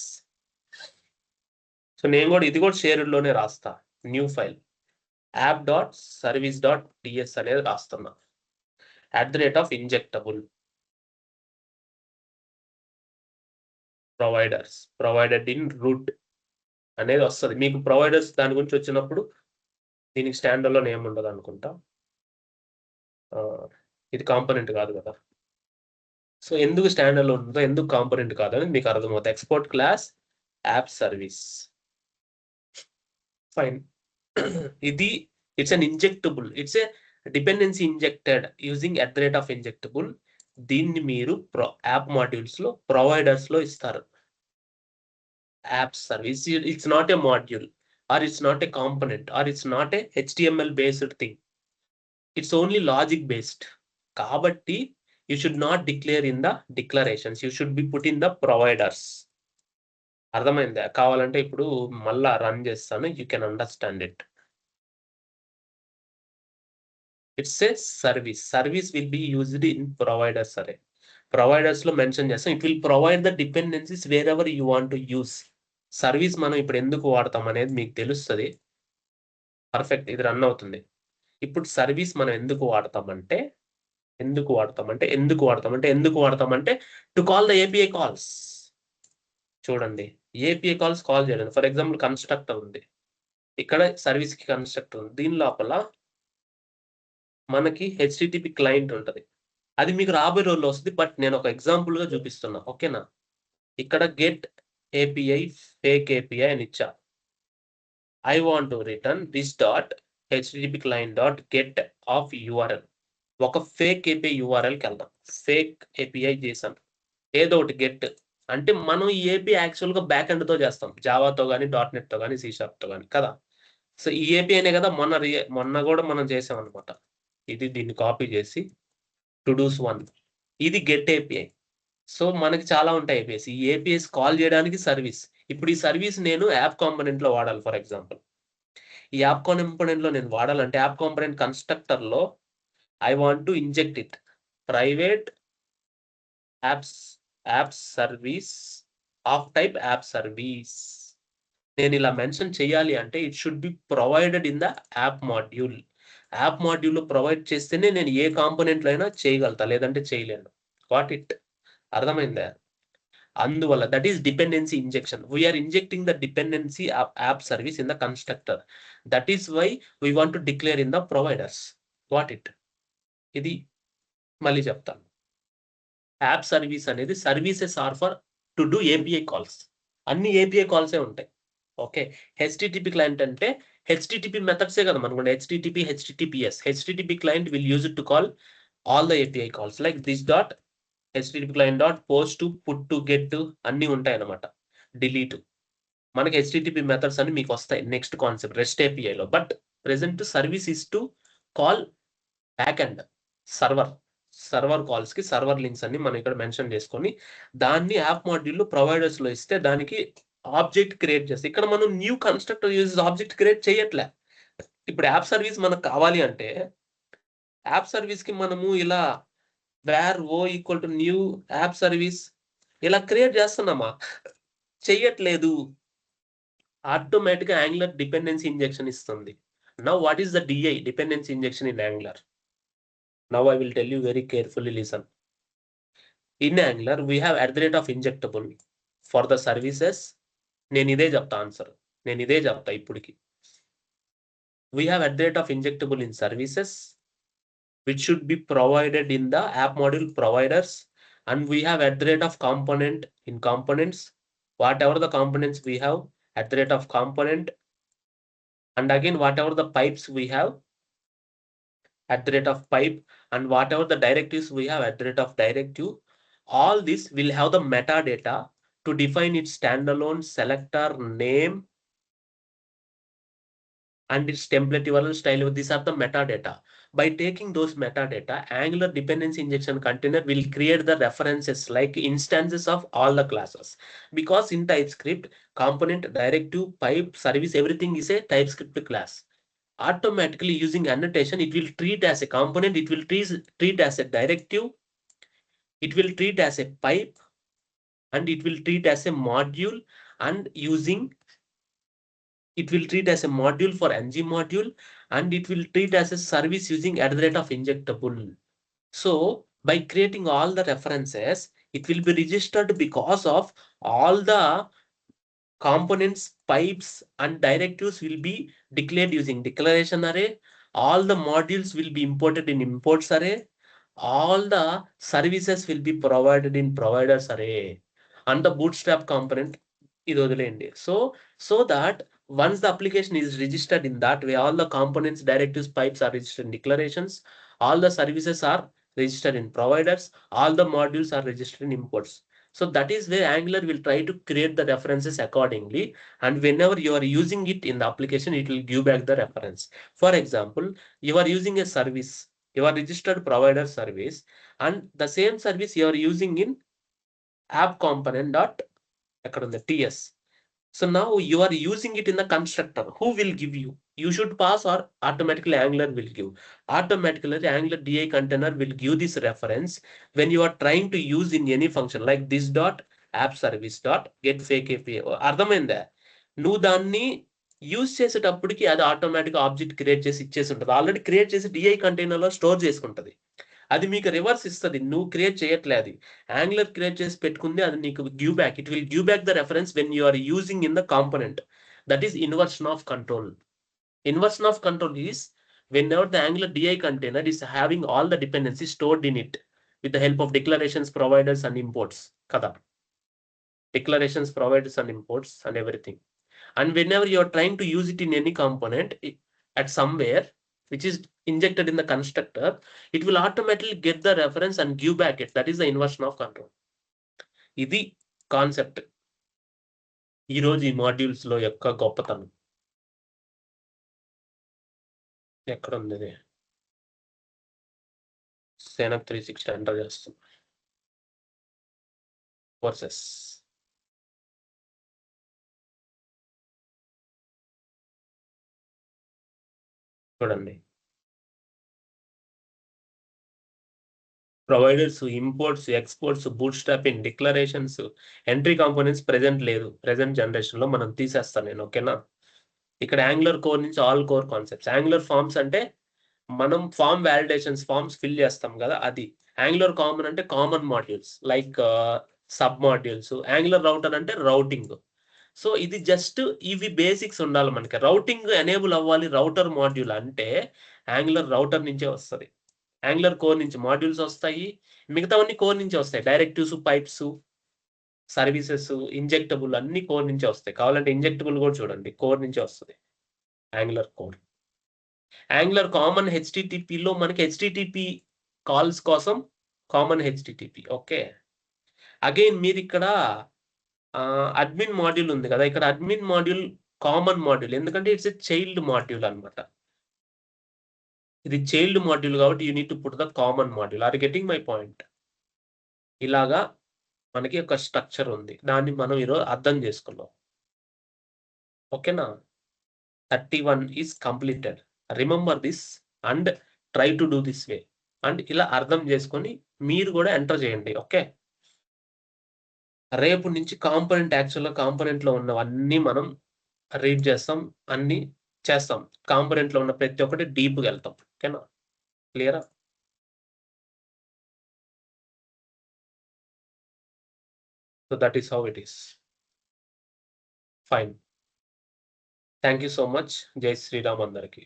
సో నేను కూడా ఇది కూడా షేర్డ్ లోనే రాస్తా. న్యూ ఫైల్ app.service.ts అనేది రాస్తున్నా. @Injectable providers provided in root అనేది వస్తుంది మీకు. ప్రొవైడర్స్ దాని గురించి వచ్చినప్పుడు దీనికి స్టాండర్డ్ లో నేమ్ ఉండదు అనుకుంటా. ఇది కాంపోనెంట్ కాదు కదా. సో ఎందుకు స్టాండర్డ్ లో ఉంటుందో, ఎందుకు కాంపోనెంట్ కాదని మీకు అర్థమవుతుంది. Export class app service. Fine. ఇది it's an injectable, it's a dependency injected using @injectable. దీన్ని మీరు యాప్ మాడ్యూల్స్ లో ప్రొవైడర్స్ లో ఇస్తారు. App service, it's not a module, or it's not a component, or it's not a HTML based thing. It's only logic based. కాబట్టి you should not declare in the declarations, you should be put in the providers. అర్థమైందా? కావాలంటే ఇప్పుడు మళ్ళా రన్ చేస్తాను, you can understand it. It's a service will be used in providers. సరే, ప్రొవైడర్స్ లో మెన్షన్ చేస్తాం. It will provide the dependencies wear ever you want to use. Service మనం ఇప్పుడు ఎందుకు వాడతాం అనేది మీకు తెలుస్తుంది. పర్ఫెక్ట్, ఇది రన్ అవుతుంది. ఇప్పుడు సర్వీస్ మనం ఎందుకు వాడతామంటే to call the API calls. చూడండి, ఏపీఐ కాల్స్ కాల్ చేయండి. ఫర్ ఎగ్జాంపుల్ కన్స్ట్రక్టర్ ఉంది ఇక్కడ, సర్వీస్ కి కన్స్ట్రక్టర్ ఉంది. దీని లోపల మనకి HTTP క్లయింట్ ఉంటుంది. అది మీకు రాబోయే రోజుల్లో వస్తుంది. బట్ నేను ఒక ఎగ్జాంపుల్ గా చూపిస్తున్నా, ఓకేనా. ఇక్కడ గెట్ ఏపీఐ ఫేక్ ఏపీఐ అని ఇచ్చా. I want to return this dot HTTP client dot get off URL. ఒక ఫేక్ ఏపీఐ URLకి వెళ్దాం. ఫేక్ ఏపీఐ చేసాం, ఏదో ఒకటి గెట్ అంటే మనం ఈ ఏపీ యాక్చువల్ గా బ్యాక్ ఎండ్ తో చేస్తాం, జావాతో కానీ, .NET తో కానీ, C# తో కానీ కదా. సో ఈ ఏపీఐనే కదా మొన్న కూడా మనం చేసాం అనమాట. ఇది దీన్ని కాపీ చేసి టుడూస్ 1, ఇది గెట్ ఏపీఐ. సో మనకి చాలా ఉంటాయి ఏపీఐస్. ఈ ఏపీఐస్ కాల్ చేయడానికి సర్వీస్. ఇప్పుడు ఈ సర్వీస్ నేను యాప్ కాంపోనెంట్ లో వాడాలి. ఫర్ ఎగ్జాంపుల్ ఈ యాప్ కాంపోనెంట్ లో నేను వాడాలంటే యాప్ కాంపోనెంట్ కన్స్ట్రక్టర్ లో I want to inject it private app service of type app service. నేను ఇలా మెన్షన్ చేయాలి అంటే it should be provided in the app module. App module లో ప్రొవైడ్ చేస్తేనే నేను ఏ కాంపోనెంట్ లో అయినా చేయగలుగుతా, లేదంటే చేయలేను. Got it? అర్థమైందా? అందువల్ల that is dependency injection. We are injecting the dependency of app service in the constructor. That is why we want to declare in the providers. Got it? ఇది మళ్ళీ చెప్తాను. యాప్ సర్వీస్ అనేది services are for to do API calls. అన్ని ఏపీఐ కాల్సే ఉంటాయి. ఓకే, HTTP క్లయింట్ అంటే HTTP మెథడ్సే కదా మనకు HTTP, HTTPS. HTTP client will use it to call all the API calls like this dot HTTP client dot post too, put too, get too అన్ని ఉంటాయి అనమాట. డిలీట్, మనకి HTTP మెథడ్స్ అని మీకు వస్తాయి నెక్స్ట్ కాన్సెప్ట్ REST API లో. But present service is to call back end server. Server calls కి సర్వర్ లింక్స్ అన్ని మనం ఇక్కడ మెన్షన్ చేసుకొని దాన్ని యాప్ మాడ్యూల్ ప్రొవైడర్స్ లో ఇస్తే దానికి ఆబ్జెక్ట్ క్రియేట్ చేస్తే ఇక్కడ మనం new constructor use object create చేయట్లే. ఇప్పుడు యాప్ సర్వీస్ మనకు కావాలి అంటే యాప్ సర్వీస్ కి మనము ఇలా where O equal to new app service ఇలా క్రియేట్ చేస్తున్నామా? చెయ్యట్లేదు. ఆటోమేటిక్ గా యాంగులర్ డిపెండెన్సీ ఇంజెక్షన్ ఇస్తుంది. Now what is the DI dependency injection in Angular? Now I will tell you very carefully listen. In Angular we have @ injectable for the services. నేను ఇదే చెప్తా ఆన్సర్, నేను ఇదే చెప్తా ఇప్పటికి. We have @ injectable in services which should be provided in the app module providers, and we have @ component in components. Whatever the components we have, @ component, and again whatever the pipes we have, @ pipe, and whatever the directives we have, @ directive. All this will have the metadata to define its standalone selector name and its template URL style. These are the metadata. By taking those metadata, Angular dependency injection container will create the references like instances of all the classes. Because in TypeScript, component, directive, pipe, service, everything is a TypeScript class. Automatically using annotation, it will treat as a component, it will treat as a directive, it will treat as a pipe, and it will treat as a module, and using it will treat as a module for ng module, and it will treat as a service using @ injectable. So by creating all the references, it will be registered because of all the components, pipes, and directives will be declared using declaration array. All the modules will be imported in imports array. All the services will be provided in providers array. And the bootstrap component ఇది వదిలేయండి. So that once the application is registered in that way, all the components, directives, pipes are registered in declarations, all the services are registered in providers, all the modules are registered in imports. So that is where Angular will try to create the references accordingly, and whenever you are using it in the application, it will give back the reference. For example, you are using a service, you are registered provider service, and the same service you are using in app component dot TS. So now you are using it in the constructor. Who will give you? You should pass, or automatically Angular will give. Automatically Angular DI container will give this reference when you are trying to use in any function like this dot app service dot get fake API. అర్థమైందా? నువ్వు దాన్ని యూజ్ చేసేటప్పటికి అది ఆటోమేటిక్ ఆబ్జెక్ట్ క్రియేట్ చేసి ఇచ్చేసి ఉంటుంది. ఆల్రెడీ క్రియేట్ చేసి డిఐ కంటైనర్ లో స్టోర్ చేసుకుంటది. అది మీకు రివర్స్ ఇస్తుంది. నువ్వు క్రియేట్ చేయట్లేదు. యాంగులర్ క్రియేట్ చేసి పెట్టుకుంది, అది నీకు give back. It will give back the reference when you are using in the component. That is inversion of control. Inversion of control is whenever the Angular DI container is having all the dependencies stored in it with the help of declarations, providers, and imports. Kada. Declarations, providers, and imports, and everything. And whenever you are trying to use it in any component at somewhere which is injected in the constructor, it will automatically get the reference and give back it. That is the inversion of control. ఇది కాన్సెప్ట్. ఈరోజు ఈ మాడ్యూల్స్ లో యొక్క గొప్పతనం ఎక్కడ ఉంది? సేనక్ 360 ఎంటర్ చేస్తాం. కోర్సెస్ చూడండి. Providers, imports, exports, bootstrapping, declarations, entry components present లేదు. ప్రెజెంట్ జనరేషన్ లో మనం తీసేస్తాను నేను. ఓకేనా? ఇక్కడ యాంగులర్ కోర్ నుంచి all core concepts. Angular forms అంటే మనం ఫార్మ్ వ్యాలిడేషన్స్, ఫార్మ్స్ ఫిల్ చేస్తాం కదా, అది. యాంగులర్ కామన్ అంటే common modules like sub modules. Angular router అంటే రౌటింగ్. సో ఇది జస్ట్ ఇవి బేసిక్స్ ఉండాలి మనకి. రౌటింగ్ ఎనేబుల్ అవ్వాలి రౌటర్ మాడ్యూల్ అంటే యాంగులర్ రౌటర్ నుంచే వస్తుంది. యాంగులర్ కోర్ నుంచి మాడ్యూల్స్ వస్తాయి, మిగతావన్నీ కోర్ నుంచే వస్తాయి. డైరెక్టివ్స్, పైప్స్, సర్వీసెస్, ఇంజెక్టబుల్ అన్ని కోర్ నుంచే వస్తాయి. కావాలంటే ఇంజెక్టబుల్ కూడా చూడండి, కోర్ నుంచే వస్తుంది యాంగులర్ కోర్. యాంగులర్ కామన్ హెచ్టిటిపిలో మనకి హెచ్టిటిపి కాల్స్ కోసం కామన్ హెచ్టిటిపి. ఓకే, అగైన్ మీరు ఇక్కడ అడ్మిన్ మాడ్యూల్ ఉంది కదా, ఇక్కడ అడ్మిన్ మాడ్యూల్ కామన్ మాడ్యూల్, ఎందుకంటే ఇట్స్ ఎ చైల్డ్ మాడ్యూల్ అనమాట. ఇది చైల్డ్ మాడ్యూల్ కాబట్టి you need to put the common module. Are you getting my point? ఇలాగా మనకి ఒక స్ట్రక్చర్ ఉంది. దాన్ని మనం ఈరోజు అర్థం చేసుకున్నాం. ఓకేనా? 31 is completed. Remember this and try to do this way. And ఇలా అర్థం చేసుకొని మీరు కూడా ఎంటర్ చేయండి. ఓకే. రేపు నుంచి యాక్చువల్‌గా కాంపోనెంట్‌లో ఉన్నవన్నీ మనం రీడ్ చేస్తాం. అన్నీ చేస్తాం. కాంపోనెంట్‌లో ఉన్న ప్రతి ఒక్కటి డీప్‌గా ఎళ్తాం. ఓకేనా? క్లియరా? So that is how it is. Fine. Thank you so much. జై శ్రీరామ్ అందరికి.